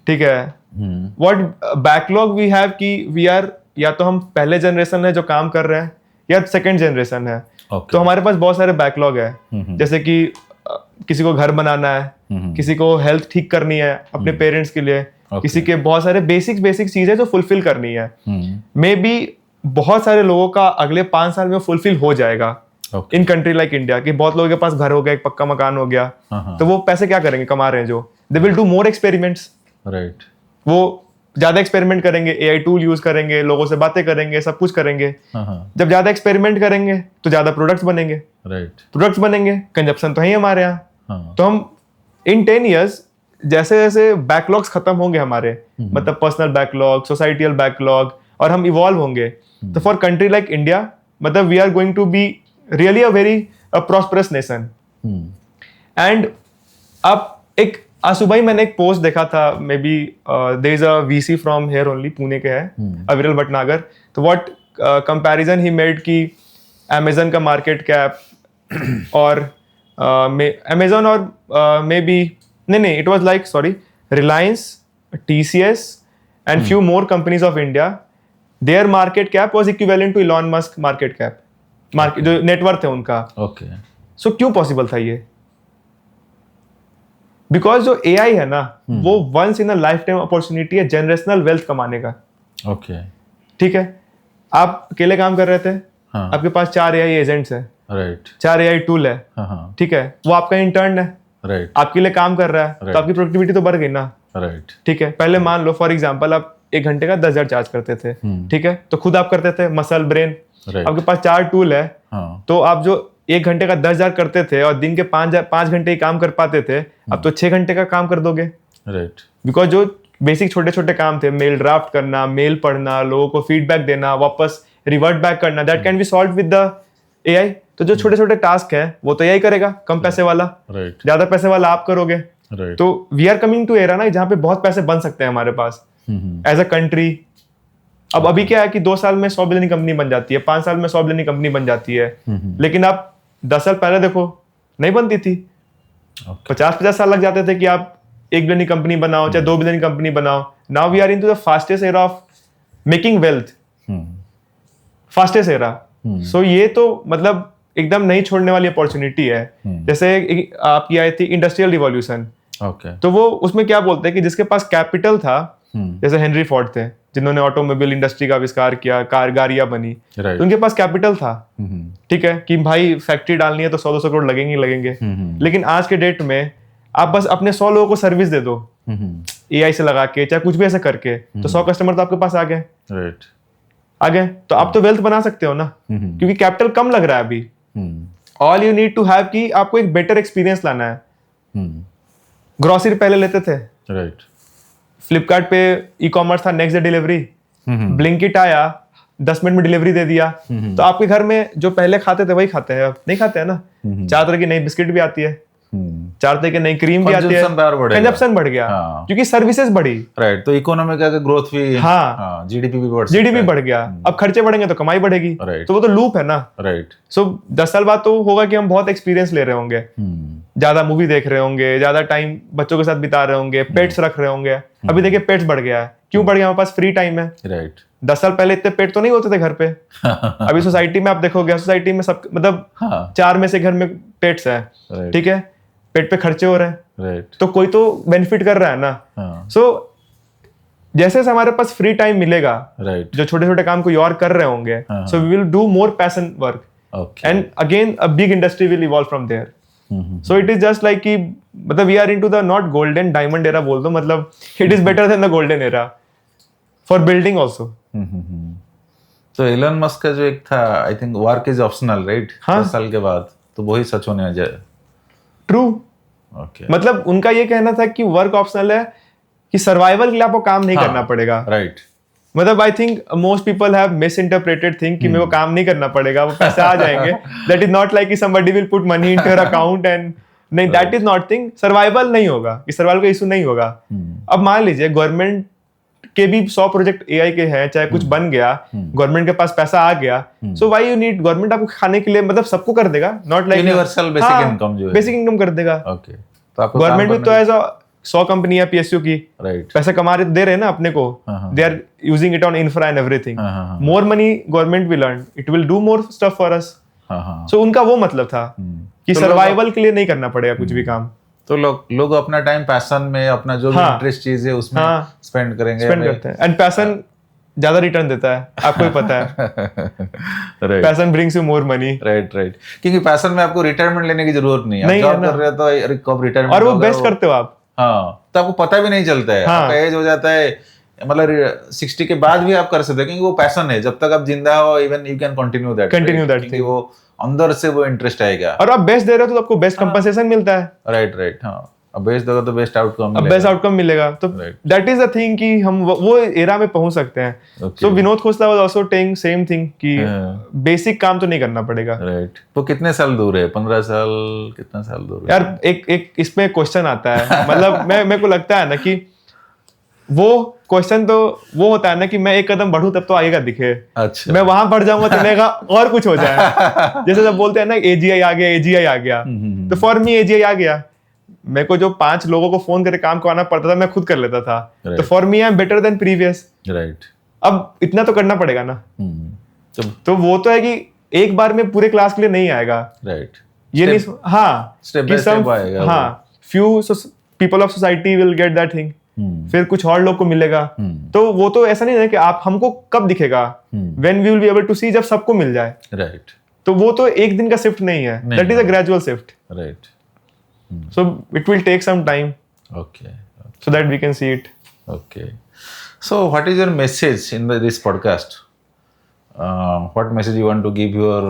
ठीक है। What backlog we have कि we are, या तो हम पहले जनरेशन है जो काम कर रहे हैं या सेकंड जनरेशन है। तो हमारे पास बहुत सारे बैकलॉग है, जैसे कि किसी को घर बनाना है, किसी को हेल्थ ठीक करनी है अपने पेरेंट्स के लिए, किसी के बहुत सारे बेसिक चीजें जो फुलफिल करनी है। मे बी बहुत सारे लोगों का अगले 5 साल में फुलफिल हो जाएगा इन कंट्री लाइक इंडिया, कि बहुत लोगों के पास घर हो गया, एक पक्का मकान हो गया, तो वो पैसे क्या करेंगे, कमा रहे हैं जो, they will do more experiments. Right, वो ज्यादा एक्सपेरिमेंट करेंगे, एआई टूल यूज करेंगे, लोगों से बातें करेंगे, सब कुछ करेंगे। जब ज्यादा एक्सपेरिमेंट करेंगे तो ज्यादा प्रोडक्ट्स बनेंगे। प्रोडक्ट्स बनेंगे, कंजप्शन तो है हमारे यहाँ। तो हम इन 10 years जैसे जैसे बैकलॉग्स खत्म होंगे हमारे, मतलब पर्सनल बैकलॉग, सोसाइटियल बैकलॉग, और हम इवॉल्व होंगे, तो फॉर कंट्री लाइक इंडिया, मतलब we are going to be really a very prosperous nation. And अब एक आज सुबह ही मैंने एक पोस्ट देखा था, maybe there is a VC from here only, Pune के हैं, अविरल भटनागर। तो व्हाट कंपैरिजन ही मेड कि अमेजन का मार्केट कैप और अमेजन और मे बी नहीं, it was like, sorry, Reliance, TCS and few more companies of India, their market cap was equivalent to Elon Musk market cap, जो net worth है उनका। Okay, सो क्यों possible था ये? बिकॉज जो एआई है ना, वो once in a life time opportunity है जनरेशनल वेल्थ कमाने का। ओके, ठीक है, आप अकेले काम कर रहे थे, आपके पास 4 एआई एजेंट्स है, राइट, 4 एआई टूल है, ठीक है, वो आपका इंटर्न है, राइट, आपके लिए काम कर रहा है, तो आपकी प्रोडक्टिविटी तो बढ़ गई ना। राइट, ठीक है, पहले मान लो फॉर एग्जांपल आप 1 घंटे का 10,000 चार्ज करते थे, ठीक है, तो खुद आप करते थे मसल ब्रेन, आपके पास 4 टूल है, तो आप जो 1 घंटे का 10,000 करते थे और दिन के 5 घंटे ही काम कर पाते थे, अब तो 6 घंटे का काम कर दोगे। राइट, बिकॉज जो बेसिक छोटे छोटे काम थे, मेल ड्राफ्ट करना, मेल पढ़ना, लोगों को फीडबैक देना, वापस रिवर्ट बैक करना, that can be solve with the AI. तो जो छोटे छोटे टास्क है वो तो एआई करेगा, कम पैसे वाला, ज्यादा पैसे वाला आप करोगे। तो we are coming to era ना जहाँ पे बहुत पैसे बन सकते हैं हमारे पास एज अ कंट्री। अब अभी क्या है कि 2 साल में 100 बिलियन कंपनी बन जाती है, 5 साल में 100 बिलियन कंपनी बन जाती है, लेकिन आप 10 साल पहले देखो नहीं बनती थी। 50 साल लग जाते थे कि आप 1 बिलियन कंपनी बनाओ, चाहे 2 बिलियन कंपनी बनाओ। Now we are into the fastest era of making wealth, fastest era. So ये तो मतलब एकदम नहीं छोड़ने वाली अपॉर्चुनिटी है। जैसे आपकी आई थी इंडस्ट्रियल रिवॉल्यूशन, तो वो उसमें क्या बोलते हैं कि जिसके पास कैपिटल था, जैसे हेनरी फोर्ड थे जिन्होंने ऑटोमोबाइल इंडस्ट्री का आविष्कार किया, कार गाड़ियां बनी, तो उनके पास कैपिटल था, ठीक है, कि भाई फैक्ट्री डालनी है तो 100-200 करोड़ लगेंगे ही लगेंगे। लेकिन आज के डेट में आप बस अपने 100 लोगों को सर्विस दे दो एआई से लगा के, चाहे कुछ भी ऐसे करके, तो 100 कस्टमर तो आपके पास आ गए, आ गए। तो आप तो वेल्थ बना सकते हो ना, क्योंकि कैपिटल कम लग रहा है अभी। All you need to have कि आपको एक बेटर एक्सपीरियंस लाना है। ग्रोसरी पहले लेते थे, फ्लिपकार्ट पे ई कॉमर्स था, नेक्स्ट डे डिलीवरी, ब्लिंकिट आया, 10 मिनट में डिलीवरी दे दिया। तो आपके घर में जो पहले खाते थे वही खाते हैं, अब नहीं खाते हैं ना। 4 तरह की नई बिस्किट भी आती है, 4 तरह की नई क्रीम भी आती है, कंजप्शन बढ़ गया क्योंकि सर्विसेज बढ़ी। राइट, तो इकोनॉमी का ग्रोथ भी, हाँ, जीडीपी भी बढ़ गया। अब खर्चे बढ़ेंगे तो कमाई बढ़ेगी, तो वो तो लूप है ना। राइट। सो 10 साल बाद तो होगा कि हम बहुत एक्सपीरियंस ले रहे होंगे, ज्यादा मूवी देख रहे होंगे, ज्यादा टाइम बच्चों के साथ बिता रहे होंगे, पेट्स रख रहे होंगे। अभी देखिए पेट्स बढ़ गया है, क्यों बढ़ गया? हमारे पास फ्री टाइम है। राइट। 10 साल पहले इतने पेट तो नहीं होते थे घर पे। अभी सोसाइटी में आप देखोगे, सोसाइटी में सब मतलब 4 में से घर में पेट्स है, ठीक है, पेट पे खर्चे हो रहे हैं, तो कोई तो बेनिफिट कर रहा है ना। सो जैसे हमारे पास फ्री टाइम मिलेगा, जो छोटे छोटे काम कोई और कर रहे होंगे, so we will do more passion work and again a big industry will evolve from there. So it is just like कि मतलब we are into the not golden diamond era बोल दो, मतलब it is better than the golden era for building also. तो Elon Musk का जो एक था, I think work is optional, right, 10 साल के बाद, तो वही सच होने जाए। ट्रू। मतलब उनका ये कहना था कि वर्क ऑप्शनल है, कि सर्वाइवल के लिए आपको काम नहीं करना पड़ेगा। राइट। मतलब I think most people have miss interpreted think कि मेरे को काम नहीं करना पड़ेगा, वो पैसे आ जाएंगे। दैट इज नॉट लाइक कि somebody will put money into your account and नहीं, that is not thing. Survival नहीं होगा, कि सर्वाइवल का इशू नहीं होगा। अब मान लीजिए गवर्नमेंट के भी 100 प्रोजेक्ट एआई के हैं, चाहे कुछ बन गया, गवर्नमेंट के पास पैसा आ गया, so why you need government आपको खाने के लिए, मतलब सबको कर देगा, not like universal basic income, जो है बेसिक इनकम कर देगा। ओके, तो आपको गवर्नमेंट भी तो एज 100 कंपनी है पीएसयू की, पैसे कमा रहे दे रहे हैं ना अपने को, they are using it on infra and everything. More money government will earn, it will do more stuff for us. So उनका वो मतलब था कि सर्वाइवल के लिए नहीं करना पड़ेगा कुछ भी काम। तो लोग अपना टाइम पैशन में, अपना जो भी इंटरेस्ट चीज है उसमें स्पेंड करते हैं। एंड पैशन ज्यादा रिटर्न देता है, आपको ही पता है। Passion brings you more money. Right, क्योंकि पैशन में आपको रिटायरमेंट लेने की जरूरत नहीं है, जॉब कर रहे हो तो कब रिटायरमेंट, और वो बेस्ट करते हो आप। हाँ, तो आपको पता भी नहीं चलता है, आपका एज हो जाता है, मतलब 60 के बाद भी आप कर सकते हैं, क्योंकि वो पैशन है। जब तक आप जिंदा हो, even you can continue that thing, वो अंदर से वो इंटरेस्ट आएगा। और आप बेस्ट दे रहे हो तो आपको बेस्ट कंपनसेशन मिलता है। राइट, हाँ, अब बेस्ट दोगे तो बेस्ट आउटकम मिलेगा। तो दैट इज द थिंग कि हम वो एरा में पहुंच सकते हैं। So Vinod Khosla was also telling same thing कि बेसिक काम तो नहीं करना पड़ेगा। राइट। तो कितने साल दूर है? 15 साल, कितना साल दूर है यार? एक इसमें क्वेश्चन आता है, मतलब मेरे को लगता है ना कि वो क्वेश्चन तो वो होता है ना कि मैं एक कदम बढ़ूं तब तो आगे का दिखे। अच्छा। मैं वहां बढ़ जाऊंगा तो मेरा और कुछ हो जाए। जैसे जब बोलते हैं ना एजीआई आ गया, एजीआई आ गया, तो फॉर मी एजीआई आ गया। मेरे को जो 5 लोगों को फोन करके काम करवाना पड़ता था, मैं खुद कर लेता था। तो for me I am better than previous. Right. अब इतना तो करना पड़ेगा ना। तो वो तो है कि एक बार में पूरे क्लास के लिए नहीं आएगा। राइट। ये नहीं, हाँ, स्टेप बाय स्टेप आएगा। हाँ, few people of society will get that thing, फिर कुछ और लोग को मिलेगा। तो वो तो ऐसा नहीं है कि आप हमको कब दिखेगा, when we will be able to see, जब सबको मिल जाए। राइट। तो वो तो एक दिन का शिफ्ट नहीं है, that is a gradual shift. Right. So it will take some time. Okay. So that we can see it. Okay. So what is your message in this podcast? What message you want to give your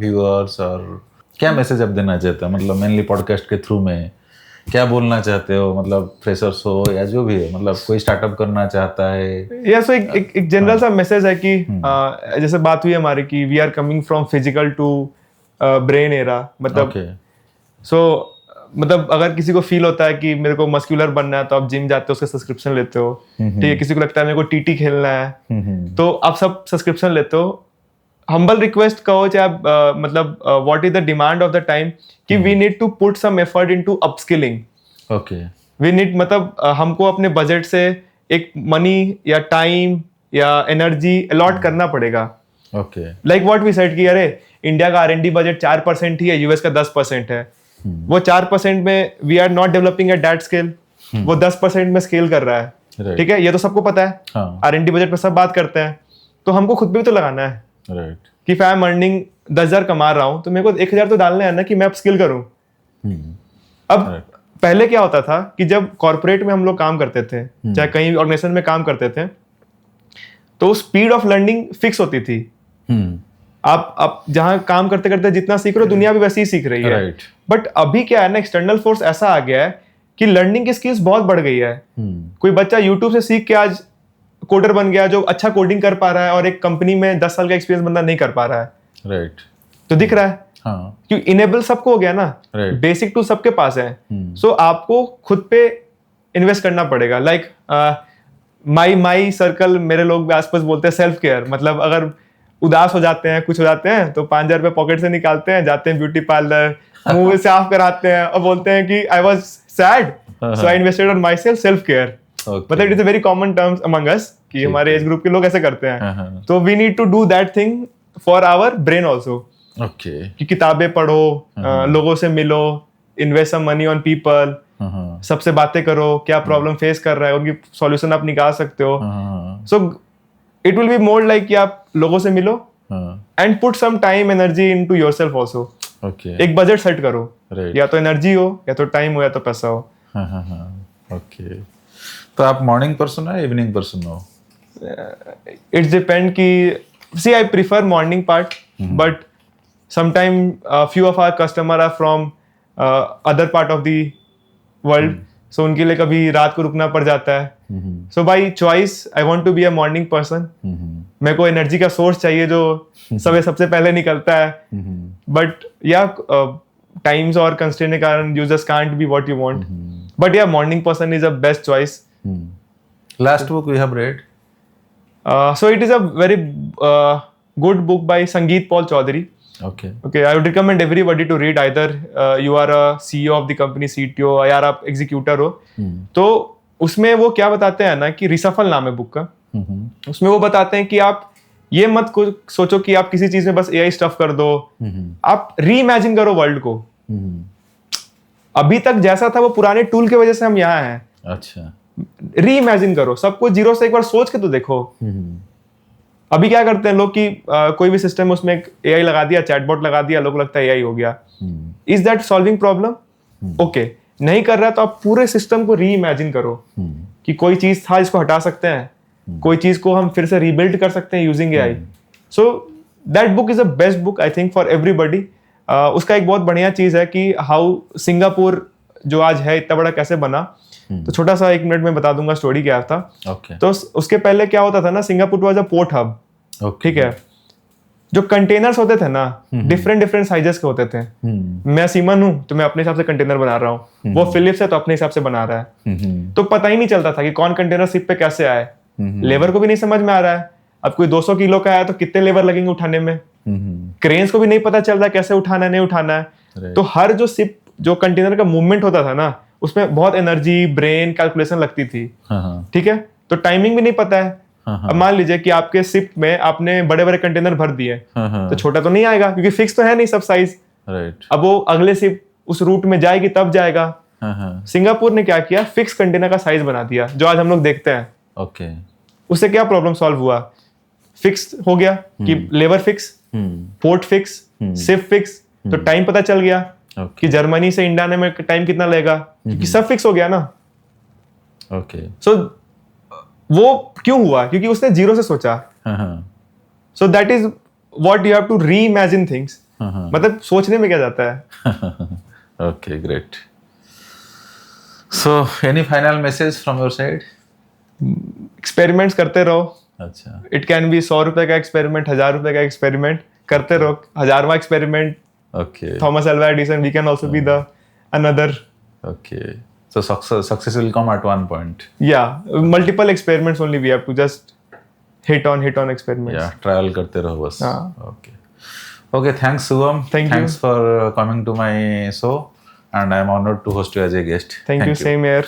viewers, और क्या message आप देना चाहते हैं, मतलब mainly podcast के through में, क्या बोलना चाहते हो, मतलब फ्रेशर्स हो या जो भी है, मतलब कोई स्टार्टअप करना चाहता है? या सो एक जनरल सा मैसेज है कि जैसे बात हुई हमारी कि we are coming from physical to brain era, मतलब सो मतलब अगर किसी को फील होता है कि मेरे को मस्कुलर बनना है तो आप जिम जाते हो, उसका सब्सक्रिप्शन लेते हो, ठीक है। किसी को लगता है मेरे को टीटी खेलना है तो आप सब सब्सक्रिप्शन लेते हो। हम्बल रिक्वेस्ट कहो चाहे आप मतलब what is the demand of the time कि we need to put some effort into upskilling. Okay, we need मतलब हमको अपने बजट से एक मनी या टाइम या एनर्जी अलॉट करना पड़ेगा। Okay, like what we said कि अरे इंडिया का R&D बजट 4% ही है, यूएस का 10% है। वो 4% में we are not developing at that scale, वो 10% में स्केल कर रहा है, ठीक है। ये तो सबको पता है, R&D बजट पे सब बात करते हैं, तो हमको खुद पे भी तो लगाना है कि if I am earning 10,000 कमा रहा हूं तो मेरे को 1,000 तो डालना है ना कि मैं अपस्किल करूं। अब पहले क्या होता था कि जब कॉर्पोरेट में हम लोग काम करते थे, चाहे कहीं ऑर्गेनाइजेशन में काम करते थे, तो स्पीड ऑफ लर्निंग फिक्स होती थी। आप जहां काम करते करते जितना सीख रहे हो, दुनिया भी वैसे ही सीख रही है। बट अभी क्या है ना, एक्सटर्नल फोर्स ऐसा आ गया है कि लर्निंग की स्किल्स बहुत बढ़ गई है। कोई बच्चा यूट्यूब से सीख के आज कोडर बन गया जो अच्छा कोडिंग कर पा रहा है, और एक कंपनी में 10 साल का एक्सपीरियंस बंदा नहीं कर पा रहा है। तो दिख रहा है क्योंकि इनेबल सबको हो गया ना, बेसिक टूल सबके पास है। सो आपको खुद पे इन्वेस्ट करना पड़ेगा। लाइक माई सर्कल, मेरे लोग आसपास बोलते हैं सेल्फ केयर। मतलब अगर उदास हो जाते हैं, कुछ हो जाते हैं, तो 5,000 रुपए पॉकेट से निकालते हैं, जाते हैं ब्यूटी पार्लर, मुंह साफ कराते हैं और बोलते हैं कि I was sad so I invested on my self care. मतलब it is a very common terms among us कि हमारे एज ग्रुप के लोग ऐसे करते हैं। तो we need to do that thing for our brain also. कि किताबें पढ़ो, लोगों से मिलो, invest some money on people, सबसे बातें करो, क्या प्रॉब्लम फेस कर रहा है उनकी सॉल्यूशन आप निकाल सकते हो। So it will be more like कि आप लोगों से मिलो and put some time energy into yourself also. एक बजट सेट करो, या तो एनर्जी हो, या तो टाइम हो, या तो पैसा हो। ओके, तो आप मॉर्निंग पर्सन हो, इवनिंग पर्सन हो? इट्स डिपेंड कि see I prefer morning part, but sometime few of our customer are from other part of the world, so उनके लिए कभी रात को रुकना पड़ जाता है। so by choice I want to be a morning person। मेरे को एनर्जी का सोर्स चाहिए जो सबसे पहले निकलता है। बट या टाइम्स और कंस्ट्रेंट के कारण you just can't be what you want, but yeah, morning person is a best choice। last book you have read? So it is a very good book by Sangeet Paul Chaudhary। Okay, I would recommend everybody to read। either you are a CEO of the company, CTO, या आप executor हो। तो उसमें वो क्या बताते हैं ना कि रिसफल नाम है बुक का। उसमें वो बताते हैं कि आप ये मत सोचो कि आप किसी चीज में बस AI स्टफ कर दो, आप री इमेजिन करो वर्ल्ड को। अभी तक जैसा था वो पुराने टूल की वजह से हम यहाँ हैं। अच्छा, री इमेजिन करो, सब कुछ जीरो से एक बार सोच के तो देखो। अभी क्या करते हैं लोग कि कोई भी सिस्टम उसमें एक AI लगा दिया, चैटबॉट लगा दिया, लोग लगता है AI हो गया। Is that solving problem? Okay, नहीं कर रहा तो आप पूरे सिस्टम को री इमेजिन करो कि कोई चीज था जिसको हटा सकते हैं, कोई चीज को हम फिर से रीबिल्ड कर सकते हैं using AI। So that book is a best book I think for everybody. उसका एक बहुत बढ़िया चीज है कि हाउ सिंगापुर जो आज है इतना बड़ा कैसे बना। तो छोटा सा 1 मिनट में बता दूंगा स्टोरी क्या था। तो उसके पहले क्या होता था ना, Singapore was a port hub, ठीक है। जो कंटेनर्स होते थे ना, डिफरेंट साइजेस के होते थे। मैं सीमन हूं तो मैं अपने हिसाब से कंटेनर बना रहा हूँ, वो फिलिप्स है तो अपने हिसाब से बना रहा है। तो पता ही नहीं चलता था कि कौन कंटेनर शिप पे कैसे आए। लेबर को भी नहीं समझ में आ रहा है, अब कोई 200 किलो का है तो कितने लेबर लगेंगे उठाने में। क्रेन्स को भी नहीं पता चल रहा कैसे उठाना है, नहीं उठाना है। तो हर जो शिप, जो कंटेनर का मूवमेंट होता था ना, उसमें बहुत एनर्जी, ब्रेन, कैलकुलेशन लगती थी, ठीक है। तो टाइमिंग भी नहीं पता है। अब मान लीजिए कि आपके शिप में आपने बड़े बड़े कंटेनर भर दिए, तो छोटा तो नहीं आएगा क्योंकि फिक्स तो है नहीं सब साइज। अब वो अगले शिप उस रूट में जाएगी तब जाएगा। सिंगापुर ने क्या किया, फिक्स कंटेनर का साइज बना दिया जो आज हम लोग देखते हैं। उससे क्या प्रॉब्लम सॉल्व हुआ, फिक्स हो गया कि labour fix, port fix, ship fix, तो टाइम पता चल गया कि जर्मनी से इंडिया आने में टाइम कितना लगेगा, क्योंकि सब फिक्स हो गया ना। सो वो क्यों हुआ, क्योंकि उसने जीरो से सोचा। So that is what you have to reimagine things. मतलब सोचने में क्या जाता है। Okay, great. So any final message from your side? Experiments करते रहो. अच्छा. इट कैन बी 100 रुपए का एक्सपेरिमेंट, 1000 रुपए का एक्सपेरिमेंट करते रहो. 1000वां experiment, Okay. Thomas Alva Edison, we can also be the another. Okay. So success will come at one point. Yeah, multiple experiments only we have to just hit on experiments. Yeah, trial करते रहो बस. हाँ. Okay. Okay, thanks Shubham. Thanks for coming to my show, and I am honored to host you as a guest. Thank you. Same here.